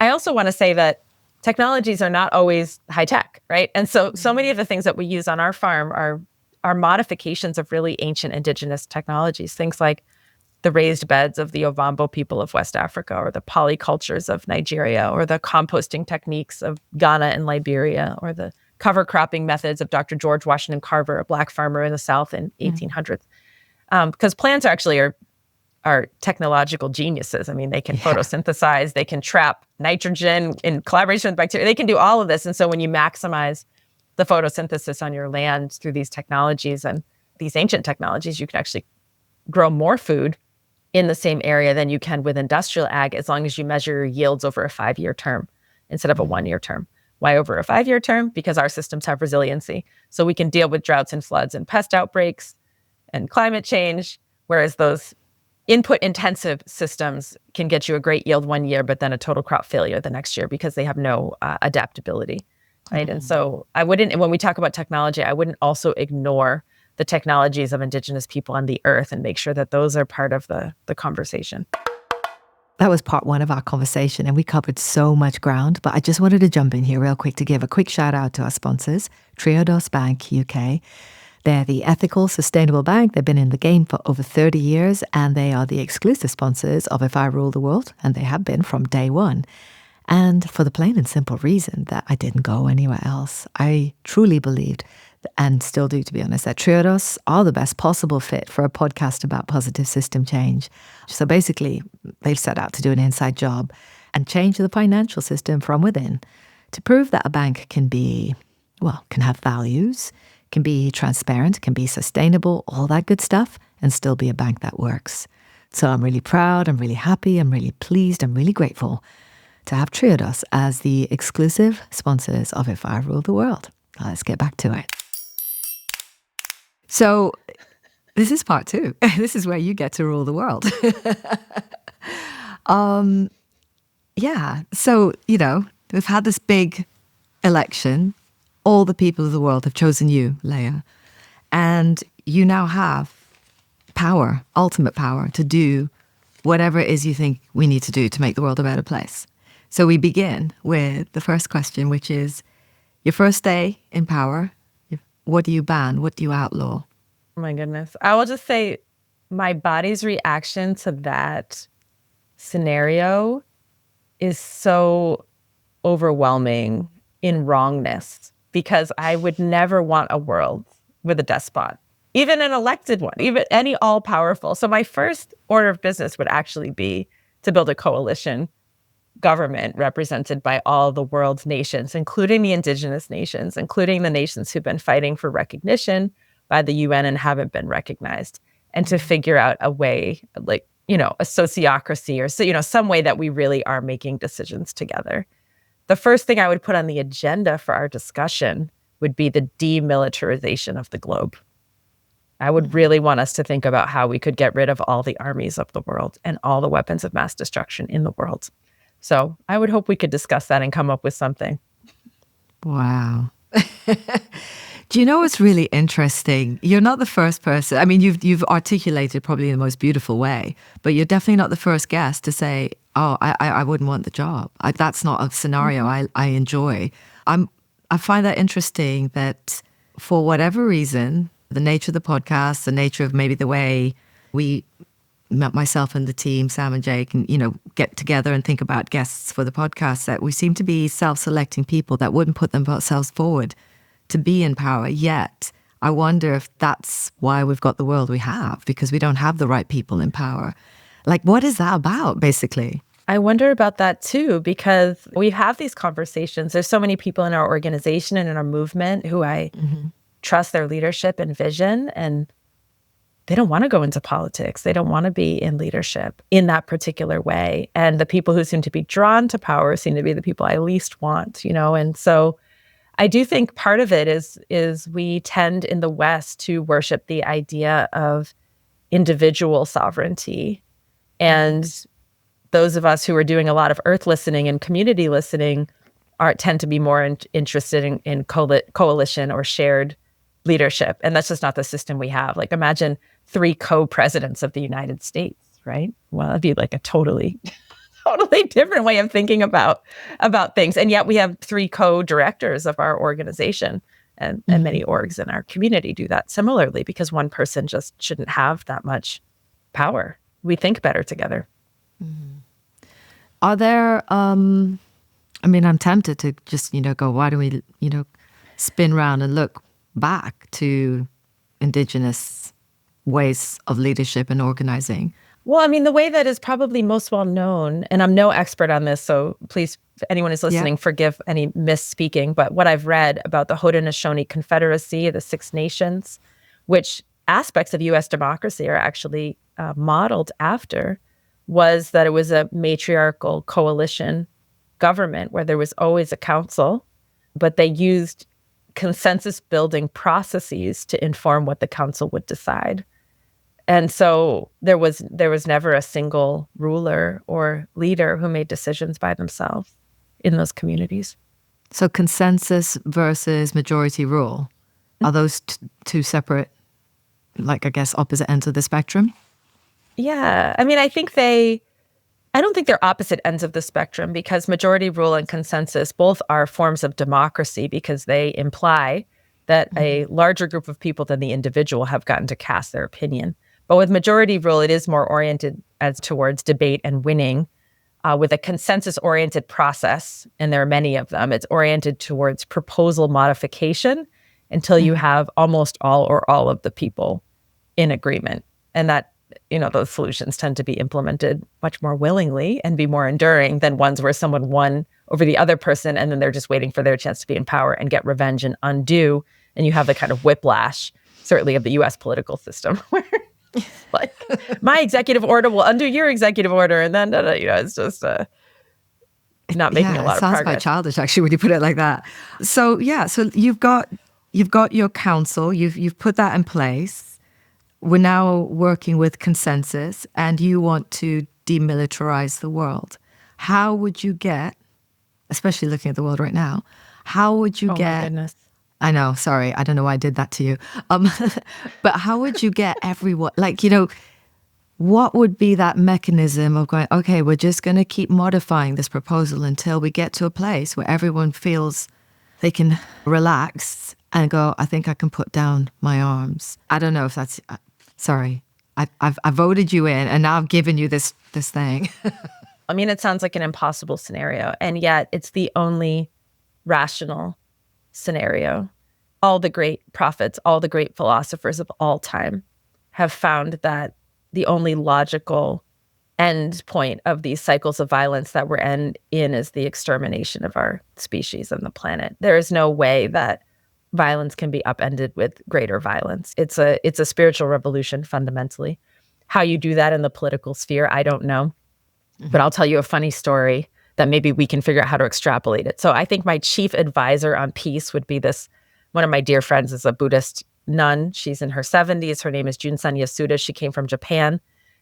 I also want to say that technologies are not always high tech, right? And so many of the things that we use on our farm are modifications of really ancient indigenous technologies, things like the raised beds of the Ovambo people of West Africa, or the polycultures of Nigeria, or the composting techniques of Ghana and Liberia, or the cover cropping methods of Dr. George Washington Carver, a Black farmer in the South in 1800s. Because plants are technological geniuses. I mean, they can photosynthesize, they can trap nitrogen in collaboration with bacteria. They can do all of this. And so when you maximize the photosynthesis on your land through these technologies and these ancient technologies, you can actually grow more food in the same area than you can with industrial ag, as long as you measure your yields over a 5-year term instead of a 1-year term. Why over a 5-year term? Because our systems have resiliency. So we can deal with droughts and floods and pest outbreaks and climate change, whereas those input-intensive systems can get you a great yield 1 year, but then a total crop failure the next year because they have no adaptability, right? And so when we talk about technology, I wouldn't also ignore the technologies of indigenous people on the earth and make sure that those are part of the conversation. That was part one of our conversation, and we covered so much ground, but I just wanted to jump in here real quick to give a quick shout out to our sponsors, Triodos Bank UK. They're the ethical, sustainable bank. They've been in the game for over 30 years, and they are the exclusive sponsors of If I Rule the World, and they have been from day one. And for the plain and simple reason that I didn't go anywhere else. I truly believed, and still do, to be honest, that Triodos are the best possible fit for a podcast about positive system change. So basically, they've set out to do an inside job and change the financial system from within to prove that a bank can have values, can be transparent, can be sustainable, all that good stuff, and still be a bank that works. So I'm really proud, I'm really happy, I'm really pleased, I'm really grateful to have Triodos as the exclusive sponsors of If I Rule the World. Let's get back to it. So this is part two. This is where you get to rule the world. So, we've had this big election. All the people of the world have chosen you, Leah. And you now have power, ultimate power, to do whatever it is you think we need to do to make the world a better place. So we begin with the first question, which is your first day in power. What do you ban? What do you outlaw? Oh my goodness. I will just say my body's reaction to that scenario is so overwhelming in wrongness, because I would never want a world with a despot, even an elected one, even any all-powerful. So my first order of business would actually be to build a coalition government represented by all the world's nations, including the indigenous nations, including the nations who've been fighting for recognition by the UN and haven't been recognized, and to figure out a way, a sociocracy or some way that we really are making decisions together. The first thing I would put on the agenda for our discussion would be the demilitarization of the globe. I would really want us to think about how we could get rid of all the armies of the world and all the weapons of mass destruction in the world. So I would hope we could discuss that and come up with something. Wow. Do you know what's really interesting? You're not the first person. I mean, you've articulated probably in the most beautiful way, but you're definitely not the first guest to say, oh, I wouldn't want the job. That's not a scenario I enjoy. I find that interesting that for whatever reason, the nature of the podcast, the nature of maybe the way we, myself and the team, Sam and Jake, can, get together and think about guests for the podcast, that we seem to be self-selecting people that wouldn't put themselves forward to be in power. Yet I wonder if that's why we've got the world we have, because we don't have the right people in power. Like, what is that about, basically? I wonder about that too, because we have these conversations. There's so many people in our organization and in our movement who I trust their leadership and vision, and they don't want to go into politics. They don't want to be in leadership in that particular way. And the people who seem to be drawn to power seem to be the people I least want, And so I do think part of it is we tend in the West to worship the idea of individual sovereignty. And those of us who are doing a lot of earth listening and community listening tend to be more interested in coalition or shared leadership. And that's just not the system we have. Like, imagine 3 co-presidents of the United States, right? Well, it'd be like a totally different way of thinking about things. And yet we have 3 co-directors of our organization. And many orgs in our community do that similarly, because one person just shouldn't have that much power. We think better together. Are there, I'm tempted to just, go, why do we, spin around and look back to Indigenous ways of leadership and organizing? Well, the way that is probably most well known, and I'm no expert on this, so please, if anyone is listening, forgive any misspeaking, but what I've read about the Haudenosaunee Confederacy, the Six Nations, which aspects of U.S. democracy are actually modeled after, was that it was a matriarchal coalition government where there was always a council, but they used consensus-building processes to inform what the council would decide. And so there was never a single ruler or leader who made decisions by themselves in those communities. So consensus versus majority rule, are those two separate, opposite ends of the spectrum? Yeah. I don't think they're opposite ends of the spectrum, because majority rule and consensus both are forms of democracy, because they imply that a larger group of people than the individual have gotten to cast their opinion. But with majority rule, it is more oriented as towards debate and winning. With a consensus-oriented process, and there are many of them, it's oriented towards proposal modification until you have almost all or all of the people in agreement. And that, those solutions tend to be implemented much more willingly and be more enduring than ones where someone won over the other person and then they're just waiting for their chance to be in power and get revenge and undo. And you have the kind of whiplash, certainly of the U.S. political system, where like, my executive order will undo your executive order, and then it's just not making a lot of progress. It sounds quite childish, actually, when you put it like that. So you've got your council, you've put that in place. We're now working with consensus, and you want to demilitarize the world. How would you get, especially looking at the world right now, how would you get? My goodness. I know, sorry, I don't know why I did that to you. But how would you get everyone, what would be that mechanism of going, okay, we're just going to keep modifying this proposal until we get to a place where everyone feels they can relax and go, I think I can put down my arms. I don't know if that's, sorry, I voted you in, and now I've given you this thing. It sounds like an impossible scenario, and yet it's the only rational scenario. All the great prophets, all the great philosophers of all time have found that the only logical end point of these cycles of violence that we're in is the extermination of our species and the planet. There is no way that violence can be upended with greater violence. It's a spiritual revolution, fundamentally. How you do that in the political sphere, I don't know. But I'll tell you a funny story that maybe we can figure out how to extrapolate it. So I think my chief advisor on peace would be one of my dear friends is a Buddhist nun. She's in her 70s. Her name is Junsan Yasuda. She came from Japan.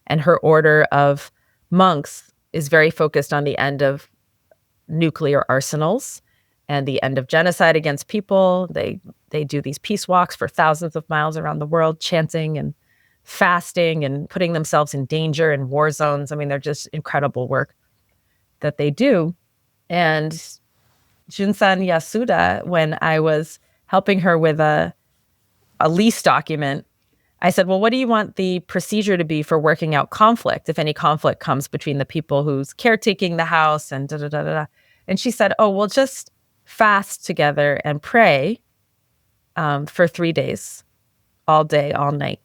And her order of monks is very focused on the end of nuclear arsenals and the end of genocide against people. They do these peace walks for thousands of miles around the world, chanting and fasting and putting themselves in danger in war zones. They're just incredible work that they do. And Junsan Yasuda, when I was helping her with a lease document, I said, well, what do you want the procedure to be for working out conflict, if any conflict comes between the people who's caretaking the house and da-da-da-da-da? And she said, oh, we'll just fast together and pray for 3 days, all day, all night.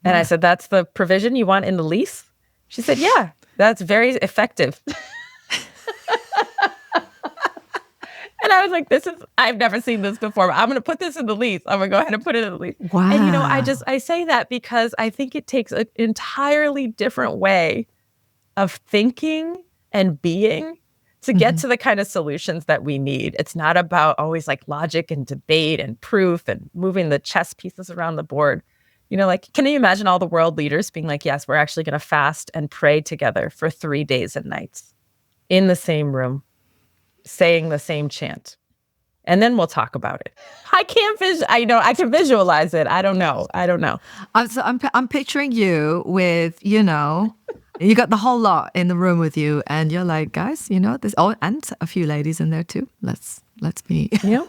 And I said, that's the provision you want in the lease? She said, yeah, that's very effective. And I was like, I've never seen this before. I'm going to put this in the lease. I'm going to go ahead and put it in the lease. Wow. And I say that because I think it takes an entirely different way of thinking and being to get to the kind of solutions that we need. It's not about always like logic and debate and proof and moving the chess pieces around the board. Can you imagine all the world leaders being like, yes, we're actually going to fast and pray together for 3 days and nights in the same room? saying the same chant. And then we'll talk about it. I can visualize it. I don't know. I'm picturing you with, you got the whole lot in the room with you, and you're like, guys, this. Oh, and a few ladies in there too. Let's be yeah.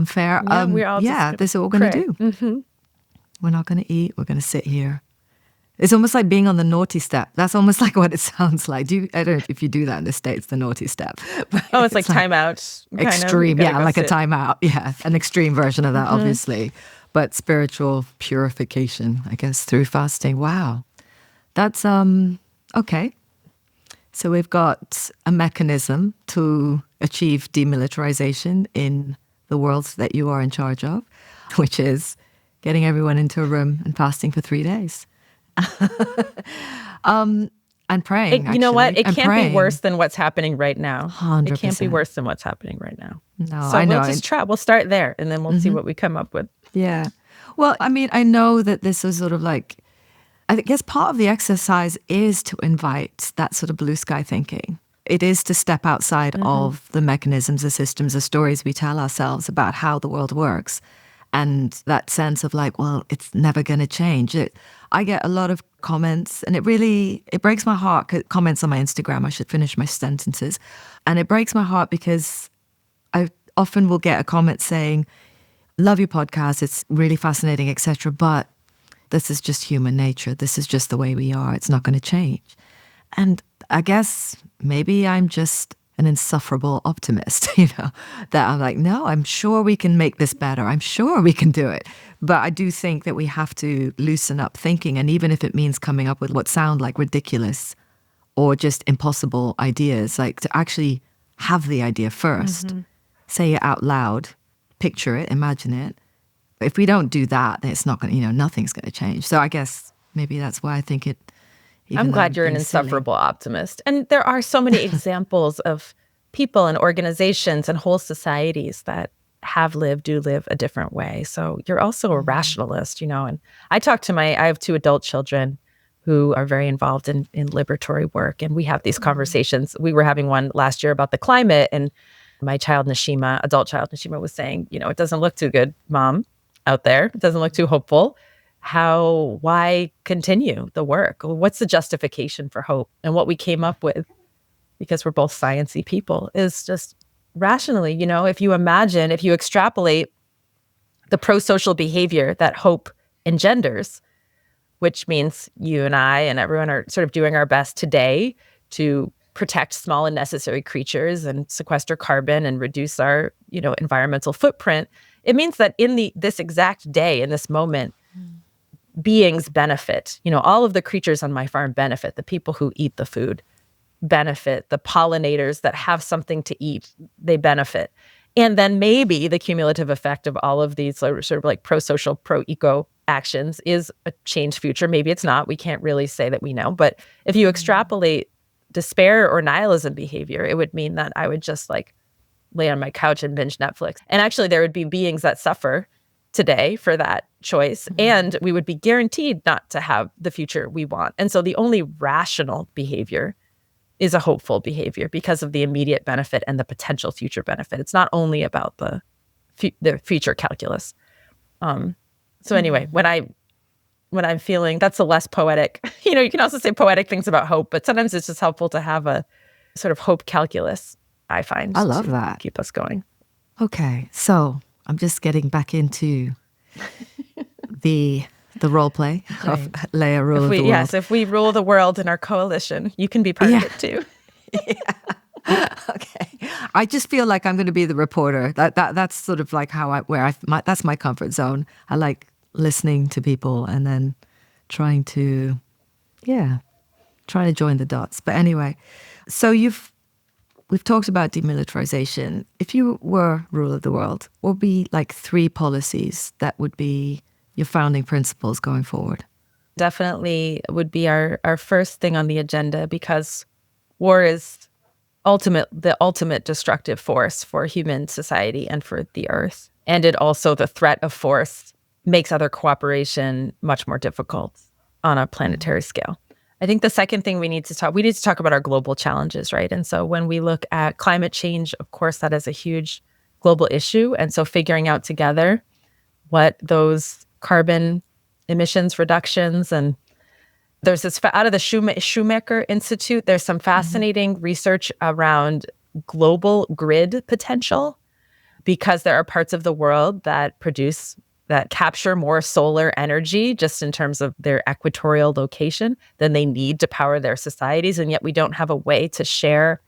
fair. Yeah, we're all this is what we're going to do. Mm-hmm. We're not going to eat. We're going to sit here. It's almost like being on the naughty step. That's almost like what it sounds like. I don't know if you do that in the States, the naughty step. Oh, it's like timeout. Extreme, like a timeout. Yeah, an extreme version of that, obviously. But spiritual purification, I guess, through fasting. Wow. That's, okay. So we've got a mechanism to achieve demilitarization in the world that you are in charge of, which is getting everyone into a room and fasting for 3 days. And praying. You know what? It can't be worse than what's happening right now. 100%. It can't be worse than what's happening right now. No, so I know. We'll just try. We'll start there, and then we'll see what we come up with. Yeah. Well, I mean, I know that this is sort of like, I guess part of the exercise is to invite that sort of blue sky thinking. It is to step outside of the mechanisms, the systems, the stories we tell ourselves about how the world works. And that sense of like, well, it's never going to change. I get a lot of comments, and it breaks my heart. Comments on my Instagram, I should finish my sentences. And it breaks my heart because I often will get a comment saying, love your podcast, it's really fascinating, etc. But this is just human nature. This is just the way we are. It's not going to change. And I guess maybe I'm just an insufferable optimist, that I'm like, no, I'm sure we can make this better. I'm sure we can do it. But I do think that we have to loosen up thinking. And even if it means coming up with what sound like ridiculous or just impossible ideas, like to actually have the idea first, say it out loud, picture it, imagine it. But if we don't do that, then it's not going to, nothing's going to change. So I guess maybe that's why I think it. I'm glad you're an insufferable optimist. And there are so many examples of people and organizations and whole societies that do live a different way. So you're also a rationalist, and I have 2 adult children who are very involved in liberatory work. And we have these conversations. We were having one last year about the climate, and my adult child Nashima was saying, it doesn't look too good, Mom, out there. It doesn't look too hopeful. Why continue the work? What's the justification for hope? And what we came up with, because we're both sciencey people, is just rationally, if you extrapolate the pro-social behavior that hope engenders, which means you and I and everyone are sort of doing our best today to protect small and necessary creatures and sequester carbon and reduce our, environmental footprint, it means that in this exact day, in this moment, beings benefit. All of the creatures on my farm benefit. The people who eat the food benefit. The pollinators that have something to eat, they benefit. And then maybe the cumulative effect of all of these sort of like pro-social, pro-eco actions is a changed future. Maybe it's not. We can't really say that we know. But if you extrapolate despair or nihilism behavior, it would mean that I would just like lay on my couch and binge Netflix. And actually there would be beings that suffer today for that choice, and we would be guaranteed not to have the future we want. And so the only rational behavior is a hopeful behavior because of the immediate benefit and the potential future benefit. It's not only about the future calculus. So anyway, when I'm feeling, that's a less poetic, you can also say poetic things about hope, but sometimes it's just helpful to have a sort of hope calculus, I find. I love that. Keep us going. Okay, so I'm just getting back into the role play of Leah rule of the world. Yes, if we rule the world in our coalition, you can be part of it too. Okay. I just feel like I'm going to be the reporter. That's sort of like that's my comfort zone. I like listening to people and then trying to join the dots. But anyway, so we've talked about demilitarization. If you were ruler of the world, what would be like 3 policies that would be your founding principles going forward? Definitely would be our first thing on the agenda, because war is the ultimate destructive force for human society and for the earth. And the threat of force makes other cooperation much more difficult on a planetary scale. I think the second thing we need to talk about our global challenges, right? And so when we look at climate change, of course, that is a huge global issue. And so figuring out together what those carbon emissions reductions, and there's this out of the Shoemaker Institute, there's some fascinating research around global grid potential, because there are parts of the world that capture more solar energy just in terms of their equatorial location than they need to power their societies. And yet we don't have a way to share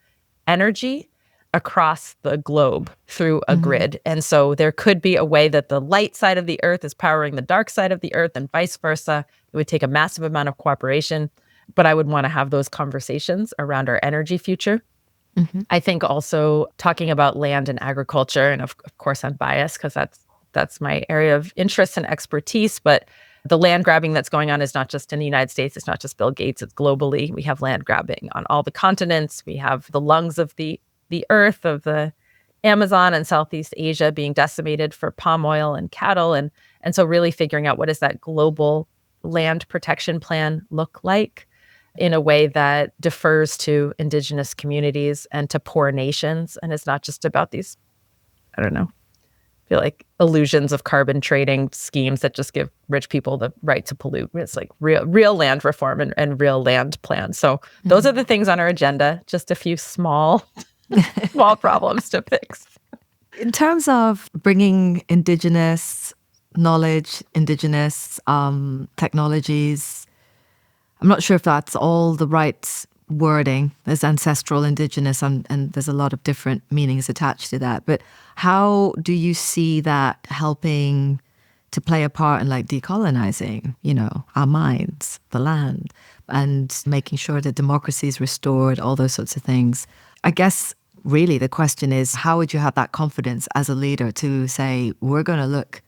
energy across the globe through a grid. And so there could be a way that the light side of the earth is powering the dark side of the earth and vice versa. It would take a massive amount of cooperation, but I would want to have those conversations around our energy future. I think also talking about land and agriculture, and of course I'm biased because that's my area of interest and expertise, but the land grabbing that's going on is not just in the United States, it's not just Bill Gates, it's globally. We have land grabbing on all the continents. We have the lungs of the earth, of the Amazon and Southeast Asia being decimated for palm oil and cattle. And so really figuring out what does that global land protection plan look like in a way that defers to Indigenous communities and to poor nations. And it's not just about these, I don't know, I feel like illusions of carbon trading schemes that just give rich people the right to pollute. It's like real land reform and real land plans. So those are the things on our agenda, just a few small problems to fix. In terms of bringing Indigenous knowledge, Indigenous technologies, I'm not sure if that's all the right wording. There's ancestral, Indigenous, and there's a lot of different meanings attached to that. But how do you see that helping to play a part in like decolonizing, our minds, the land, and making sure that democracy is restored, all those sorts of things? I guess really the question is, how would you have that confidence as a leader to say, we're going to look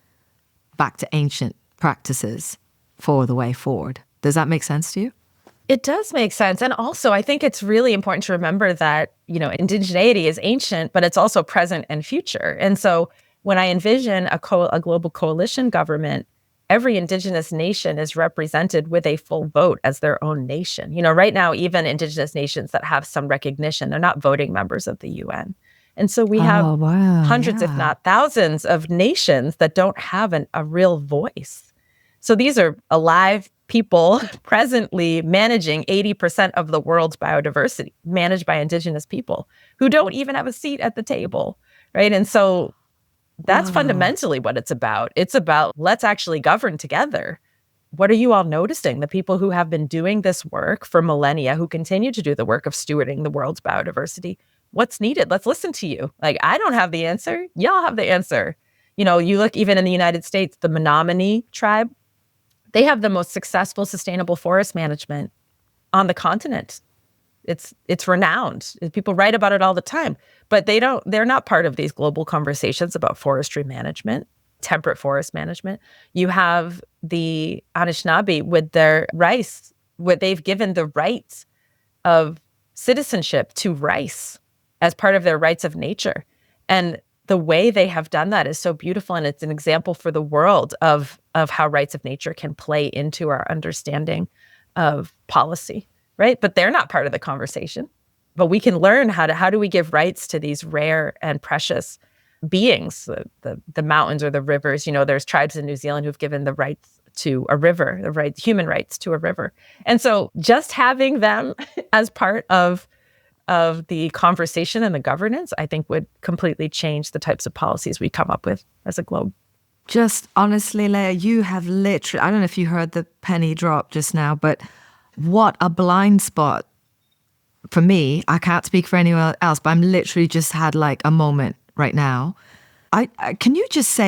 back to ancient practices for the way forward? Does that make sense to you? It does make sense. And also, I think it's really important to remember that, indigeneity is ancient, but it's also present and future. And so when I envision a global coalition government, every Indigenous nation is represented with a full vote as their own nation. Right now, even Indigenous nations that have some recognition, they're not voting members of the UN. And so we have hundreds, if not thousands, of nations that don't have a real voice. So these are alive people presently managing 80% of the world's biodiversity, managed by Indigenous people who don't even have a seat at the table, right? And so that's fundamentally what it's about. It's about, let's actually govern together. What are you all noticing? The people who have been doing this work for millennia, who continue to do the work of stewarding the world's biodiversity, what's needed? Let's listen to you. Like, I don't have the answer. Y'all have the answer. You look even in the United States, the Menominee tribe, they have the most successful sustainable forest management on the continent. It's renowned. People write about it all the time, but they're not part of these global conversations about forestry management, temperate forest management. You have the Anishinaabe with their rice, where they've given the rights of citizenship to rice as part of their rights of nature. And the way they have done that is so beautiful, and it's an example for the world of how rights of nature can play into our understanding of policy, right? But they're not part of the conversation. But we can learn how do we give rights to these rare and precious beings, the mountains or the rivers. There's tribes in New Zealand who've given the rights to a river, human rights to a river. And so just having them as part of the conversation and the governance, I think would completely change the types of policies we come up with as a globe. Just honestly, Leah, you have literally, I don't know if you heard the penny drop just now, but what a blind spot for me. I can't speak for anyone else, but I'm literally just had like a moment right now. Can you just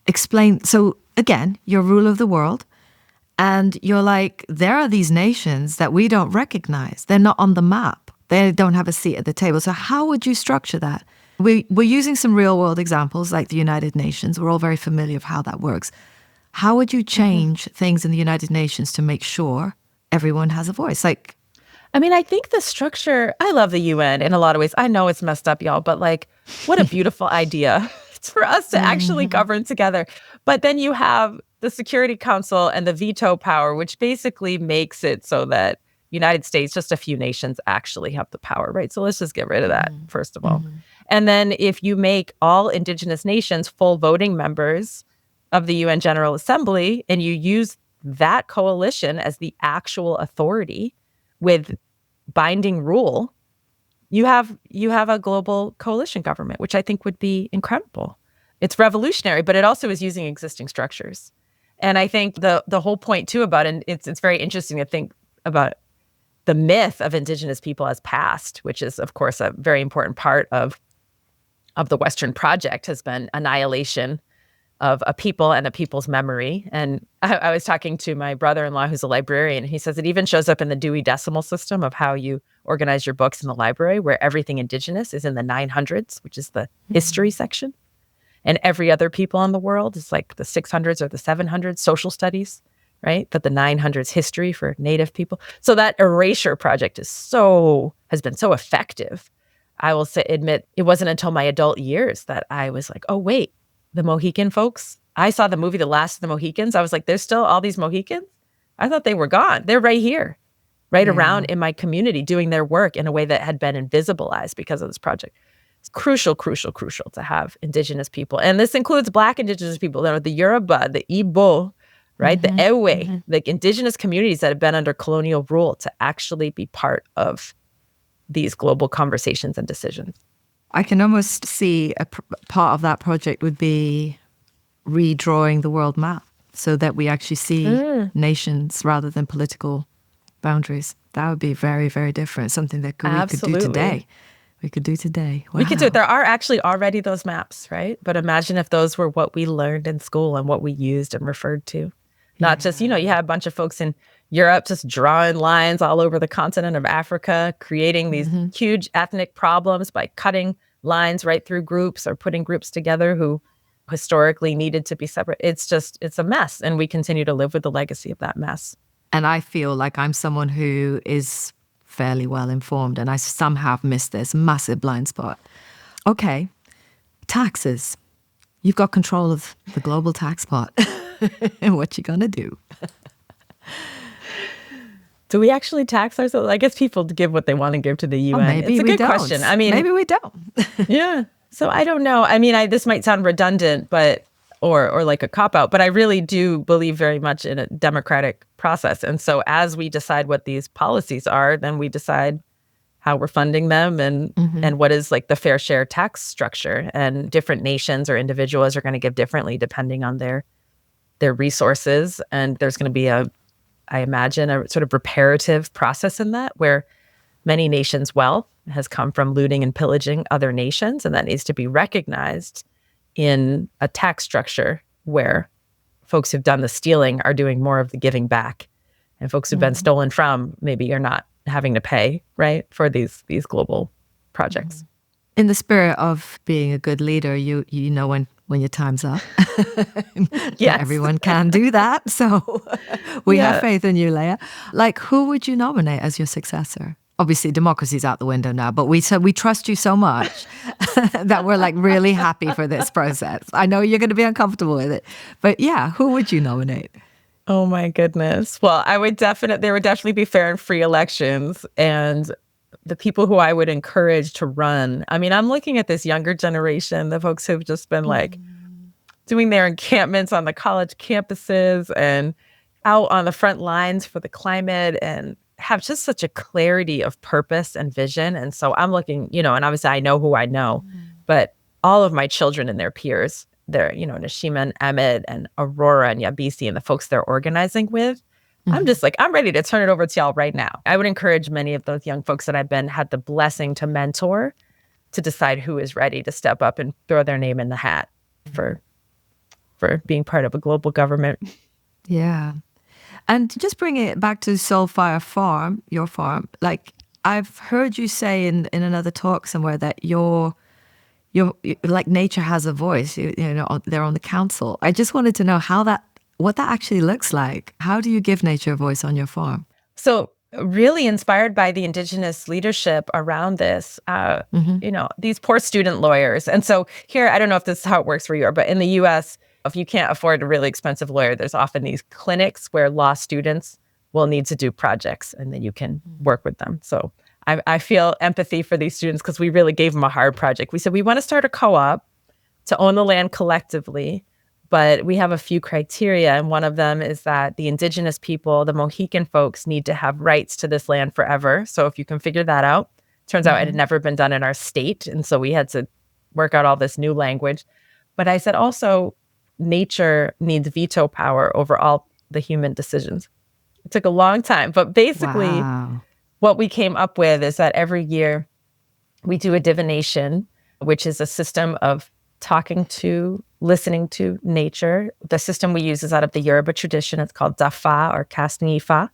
explain, so again, you're ruler of the world, and you're like, there are these nations that we don't recognize. They're not on the map. They don't have a seat at the table. So how would you structure that? We're using some real world examples like the United Nations. We're all very familiar with how that works. How would you change things in the United Nations to make sure everyone has a voice? I think the structure, I love the UN in a lot of ways. I know it's messed up, y'all, but what a beautiful idea. It's for us to actually govern together. But then you have the Security Council and the veto power, which basically makes it so that United States, just a few nations actually have the power, right? So let's just get rid of that, first of all. And then if you make all indigenous nations full voting members of the UN General Assembly, and you use that coalition as the actual authority with binding rule, you have a global coalition government, which I think would be incredible. It's revolutionary, but it also is using existing structures. And I think the whole point too about it, it's very interesting to think about the myth of indigenous people as past, which is of course a very important part of the Western project, has been annihilation of a people and a people's memory. And I was talking to my brother-in-law, who's a librarian, and he says it even shows up in the Dewey Decimal System of how you organize your books in the library, where everything indigenous is in the 900s, which is the history section. And every other people in the world is like the 600s or the 700s, social studies, right? But the 900s history for Native people. So that erasure project has been so effective. I will admit, it wasn't until my adult years that I was like, oh, wait, the Mohican folks. I saw the movie The Last of the Mohicans. I was like, there's still all these Mohicans? I thought they were gone. They're right here, right around in my community, doing their work in a way that had been invisibilized because of this project. It's crucial, crucial, crucial to have indigenous people. And this includes Black indigenous people, the Yoruba, the Igbo, right? The Ewe, like indigenous communities that have been under colonial rule, to actually be part of these global conversations and decisions. I can almost see a part of that project would be redrawing the world map so that we actually see nations rather than political boundaries. That would be very, very different. Something that we could do today. We could do today. Wow. We could do it. There are actually already those maps, right? But imagine if those were what we learned in school and what we used and referred to. Not just, you have a bunch of folks in Europe just drawing lines all over the continent of Africa, creating these huge ethnic problems by cutting lines right through groups or putting groups together who historically needed to be separate. It's a mess. And we continue to live with the legacy of that mess. And I feel like I'm someone who is fairly well informed, and I somehow have missed this massive blind spot. Okay, taxes. You've got control of the global tax pot. And what you gonna do? Do we actually tax ourselves? I guess people give what they want to give to the UN. Maybe it's a we good don't. question. I mean, maybe we don't. Yeah. So I don't know. I mean, this might sound redundant, but or like a cop-out, but I really do believe very much in a democratic process. And so as we decide what these policies are, then we decide how we're funding them and what is like the fair share tax structure. And different nations or individuals are going to give differently depending on their resources. And there's going to be I imagine, a sort of reparative process in that, where many nations' wealth has come from looting and pillaging other nations, and that needs to be recognized in a tax structure where folks who've done the stealing are doing more of the giving back, and folks who've been stolen from maybe are not having to pay, right, for these global projects. In the spirit of being a good leader, you know when your time's up. Yes. Not everyone can do that. So we have faith in you, Leah. Like, who would you nominate as your successor? Obviously, democracy's out the window now, but we trust you so much that we're like really happy for this process. I know you're going to be uncomfortable with it, but yeah, who would you nominate? Oh my goodness. Well, there would definitely be fair and free elections, and the people who I would encourage to run. I mean, I'm looking at this younger generation, the folks who've just been like doing their encampments on the college campuses and out on the front lines for the climate, and have just such a clarity of purpose and vision. And so I'm looking, and obviously I know who I know, but all of my children and their peers, they're, Nashima and Emmett and Aurora and Yabisi and the folks they're organizing with, I'm just like, I'm ready to turn it over to y'all right now. I would encourage many of those young folks that I've had the blessing to mentor to decide who is ready to step up and throw their name in the hat for being part of a global government. Yeah. And just bring it back to Soulfire Farm, your farm. Like, I've heard you say in another talk somewhere that you're like, nature has a voice. They're on the council. I just wanted to know what that actually looks like. How do you give nature a voice on your farm? So really inspired by the Indigenous leadership around this, these poor student lawyers. And so here, I don't know if this is how it works for you, but in the US, if you can't afford a really expensive lawyer, there's often these clinics where law students will need to do projects, and then you can work with them. So I feel empathy for these students because we really gave them a hard project. We said, we want to start a co-op to own the land collectively, but we have a few criteria. And one of them is that the indigenous people, the Mohican folks, need to have rights to this land forever. So if you can figure that out, turns out it had never been done in our state. And so we had to work out all this new language. But I said also, nature needs veto power over all the human decisions. It took a long time, but basically what we came up with is that every year we do a divination, which is a system of talking to, listening to nature. The system we use is out of the Yoruba tradition. It's called Dafa or casting Ifa.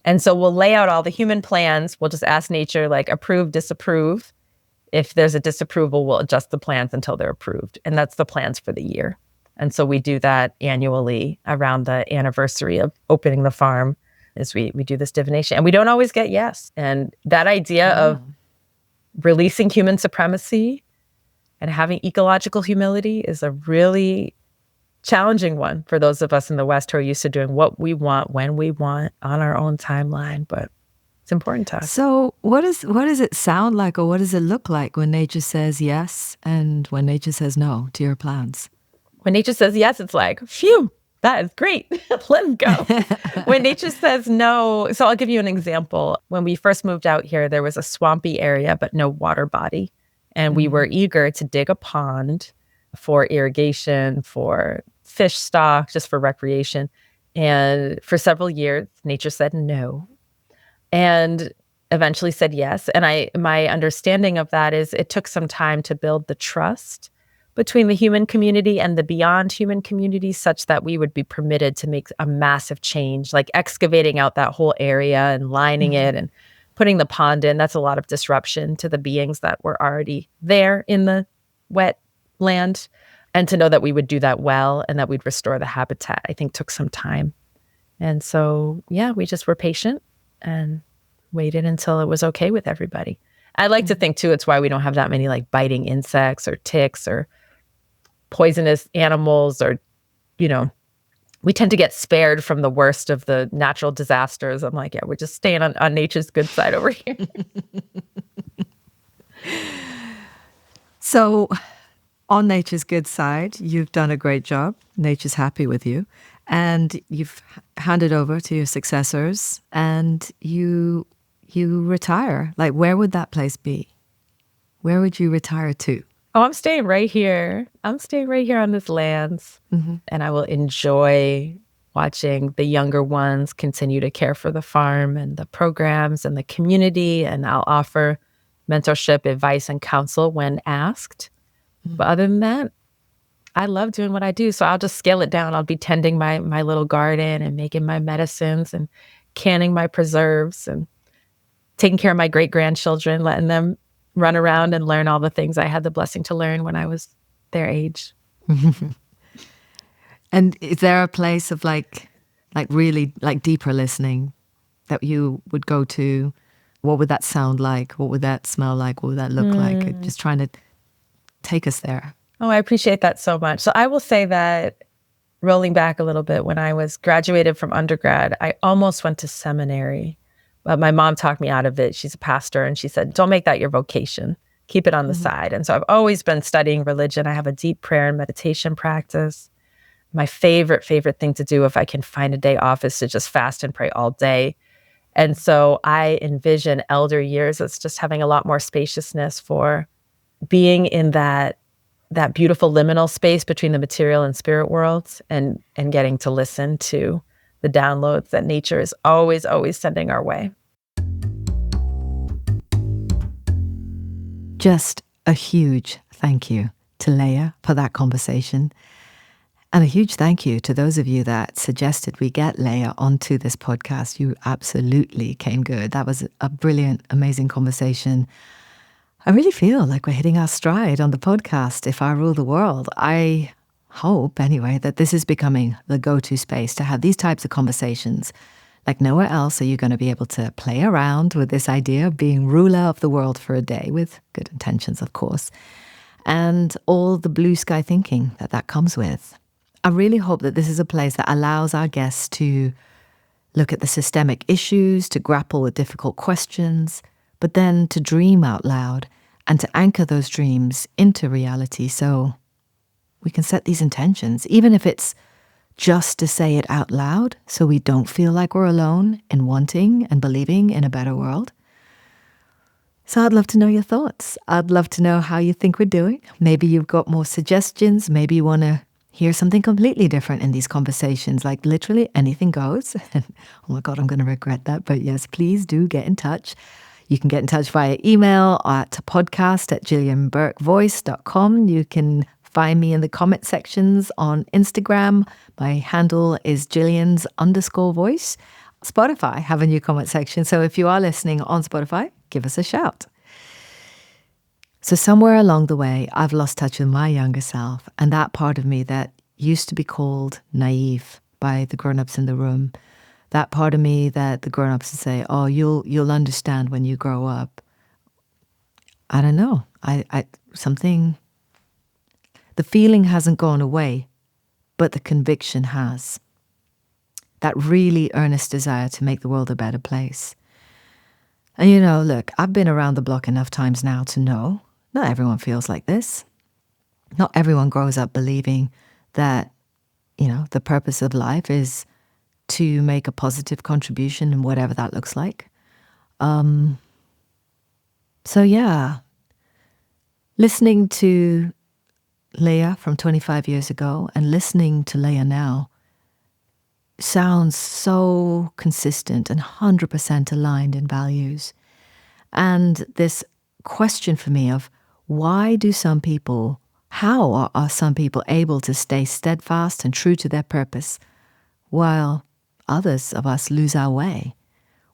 And so we'll lay out all the human plans. We'll just ask nature, like, approve, disapprove. If there's a disapproval, we'll adjust the plans until they're approved. And that's the plans for the year. And so we do that annually around the anniversary of opening the farm, is we do this divination. And we don't always get yes. And that idea of releasing human supremacy and having ecological humility is a really challenging one for those of us in the West who are used to doing what we want, when we want, on our own timeline. But it's important to us. So what does it sound like, or what does it look like when nature says yes and when nature says no to your plans? When nature says yes, it's like, phew, that is great. Let's go. When nature says no, so I'll give you an example. When we first moved out here, there was a swampy area, but no water body. And we were eager to dig a pond for irrigation, for fish stock, just for recreation. And for several years, nature said no, and eventually said yes. And my understanding of that is it took some time to build the trust between the human community and the beyond human community, such that we would be permitted to make a massive change, like excavating out that whole area and lining it and putting the pond in. That's a lot of disruption to the beings that were already there in the wet land. And to know that we would do that well and that we'd restore the habitat, I think took some time. And so, yeah, we just were patient and waited until it was okay with everybody. I like to think, too, it's why we don't have that many like biting insects or ticks or poisonous animals, or, you know, we tend to get spared from the worst of the natural disasters. I'm like, yeah, we're just staying on nature's good side over here. So on nature's good side, you've done a great job. Nature's happy with you. And you've handed over to your successors, and you retire. Like, where would that place be? Where would you retire to? Oh, I'm staying right here. I'm staying right here on this land. And I will enjoy watching the younger ones continue to care for the farm and the programs and the community. And I'll offer mentorship, advice, and counsel when asked. But other than that, I love doing what I do. So I'll just scale it down. I'll be tending my little garden and making my medicines and canning my preserves and taking care of my great-grandchildren, letting them run around and learn all the things I had the blessing to learn when I was their age. And is there a place of like really like deeper listening that you would go to? What would that sound like? What would that smell like? What would that look like? Just trying to take us there. Oh, I appreciate that so much. So I will say that, rolling back a little bit, when I was graduated from undergrad, I almost went to seminary. But my mom talked me out of it. She's a pastor, and she said, don't make that your vocation. Keep it on the side. And so I've always been studying religion. I have a deep prayer and meditation practice. My favorite thing to do if I can find a day off is to just fast and pray all day. And so I envision elder years as just having a lot more spaciousness for being in that beautiful liminal space between the material and spirit worlds, and getting to listen to the downloads that nature is always sending our way. Just a huge thank you to Leah for that conversation. And a huge thank you to those of you that suggested we get Leah onto this podcast. You absolutely came good. That was a brilliant, amazing conversation. I really feel like we're hitting our stride on the podcast, If I Rule the World. I hope, anyway, that this is becoming the go-to space to have these types of conversations. Like nowhere else are you going to be able to play around with this idea of being ruler of the world for a day, with good intentions, of course, and all the blue sky thinking that comes with. I really hope that this is a place that allows our guests to look at the systemic issues, to grapple with difficult questions, but then to dream out loud and to anchor those dreams into reality so we can set these intentions, even if it's just to say it out loud so we don't feel like we're alone in wanting and believing in a better world. So I'd love to know your thoughts. I'd love to know how you think we're doing. Maybe you've got more suggestions. Maybe you want to hear something completely different in these conversations, like literally anything goes. Oh my God, I'm going to regret that. But yes, please do get in touch. You can get in touch via email at podcast@gillianburkevoice.com. You can find me in the comment sections on Instagram. My handle is Gillian's_voice. Spotify have a new comment section. So if you are listening on Spotify, give us a shout. So somewhere along the way, I've lost touch with my younger self and that part of me that used to be called naive by the grown-ups in the room. That part of me that the grown-ups would say, oh, you'll understand when you grow up. I don't know. The feeling hasn't gone away, but the conviction has. That really earnest desire to make the world a better place. And look, I've been around the block enough times now to know not everyone feels like this. Not everyone grows up believing that, the purpose of life is to make a positive contribution in whatever that looks like. So yeah, listening to Leah from 25 years ago and listening to Leah now sounds so consistent and 100% aligned in values. And this question for me of how are some people able to stay steadfast and true to their purpose while others of us lose our way?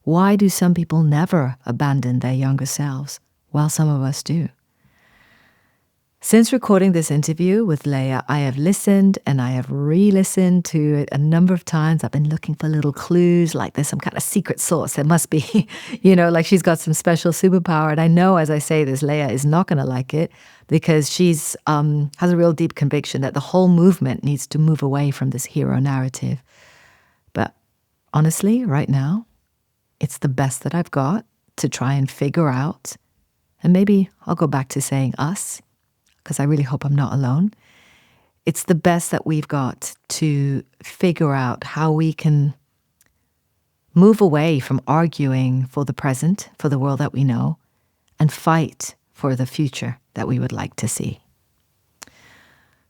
Why do some people never abandon their younger selves while some of us do? Since recording this interview with Leah, I have listened and I have re-listened to it a number of times. I've been looking for little clues, like there's some kind of secret sauce. There must be, like she's got some special superpower. And I know as I say this, Leah is not going to like it because she's has a real deep conviction that the whole movement needs to move away from this hero narrative. But honestly, right now, it's the best that I've got to try and figure out. And maybe I'll go back to saying us, because I really hope I'm not alone. It's the best that we've got to figure out how we can move away from arguing for the present, for the world that we know, and fight for the future that we would like to see.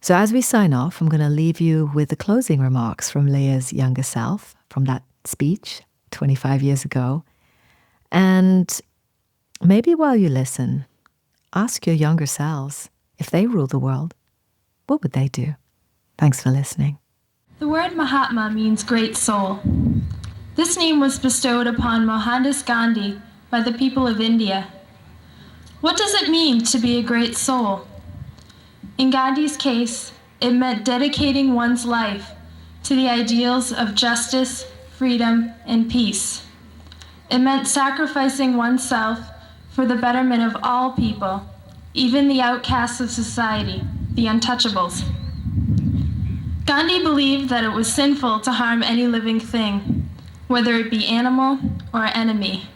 So as we sign off, I'm going to leave you with the closing remarks from Leah's younger self, from that speech 25 years ago. And maybe while you listen, ask your younger selves, if they rule the world, what would they do? Thanks for listening. The word Mahatma means great soul. This name was bestowed upon Mohandas Gandhi by the people of India. What does it mean to be a great soul? In Gandhi's case, it meant dedicating one's life to the ideals of justice, freedom, and peace. It meant sacrificing oneself for the betterment of all people, even the outcasts of society, the untouchables. Gandhi believed that it was sinful to harm any living thing, whether it be animal or enemy.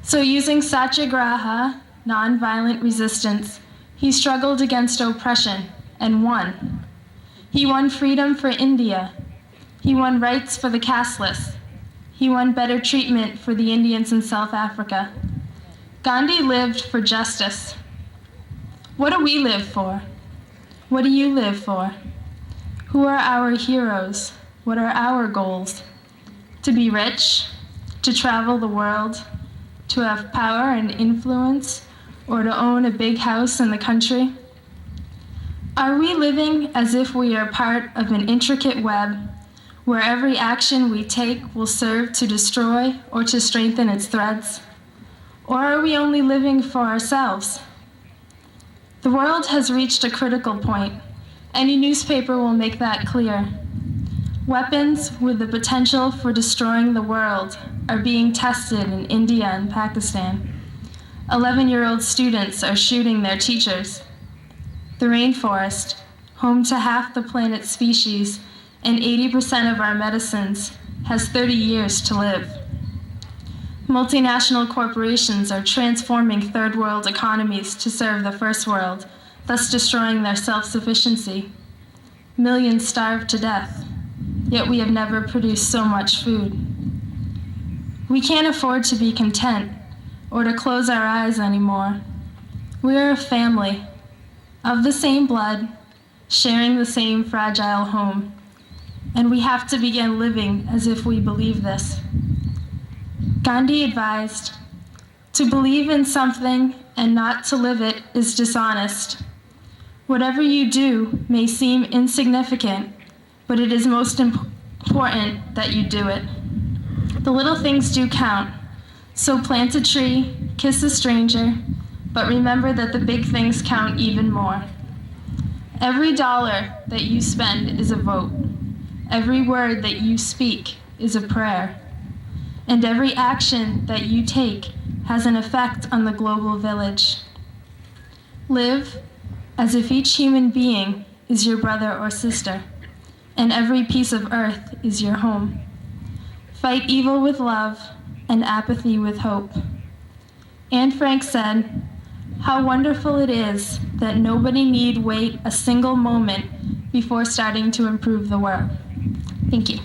So using satyagraha, nonviolent resistance, he struggled against oppression and won. He won freedom for India. He won rights for the casteless. He won better treatment for the Indians in South Africa. Gandhi lived for justice. What do we live for? What do you live for? Who are our heroes? What are our goals? To be rich? To travel the world? To have power and influence? Or to own a big house in the country? Are we living as if we are part of an intricate web where every action we take will serve to destroy or to strengthen its threads? Or are we only living for ourselves? The world has reached a critical point. Any newspaper will make that clear. Weapons with the potential for destroying the world are being tested in India and Pakistan. 11-year-old students are shooting their teachers. The rainforest, home to half the planet's species and 80% of our medicines, has 30 years to live. Multinational corporations are transforming third world economies to serve the first world, thus destroying their self-sufficiency. Millions starve to death, yet we have never produced so much food. We can't afford to be content or to close our eyes anymore. We are a family of the same blood, sharing the same fragile home, and we have to begin living as if we believe this. Gandhi advised, "To believe in something and not to live it is dishonest. Whatever you do may seem insignificant, but it is most important that you do it. The little things do count, so plant a tree, kiss a stranger, but remember that the big things count even more. Every dollar that you spend is a vote. Every word that you speak is a prayer. And every action that you take has an effect on the global village. Live as if each human being is your brother or sister, and every piece of earth is your home. Fight evil with love and apathy with hope." Anne Frank said, "How wonderful it is that nobody need wait a single moment before starting to improve the world." Thank you.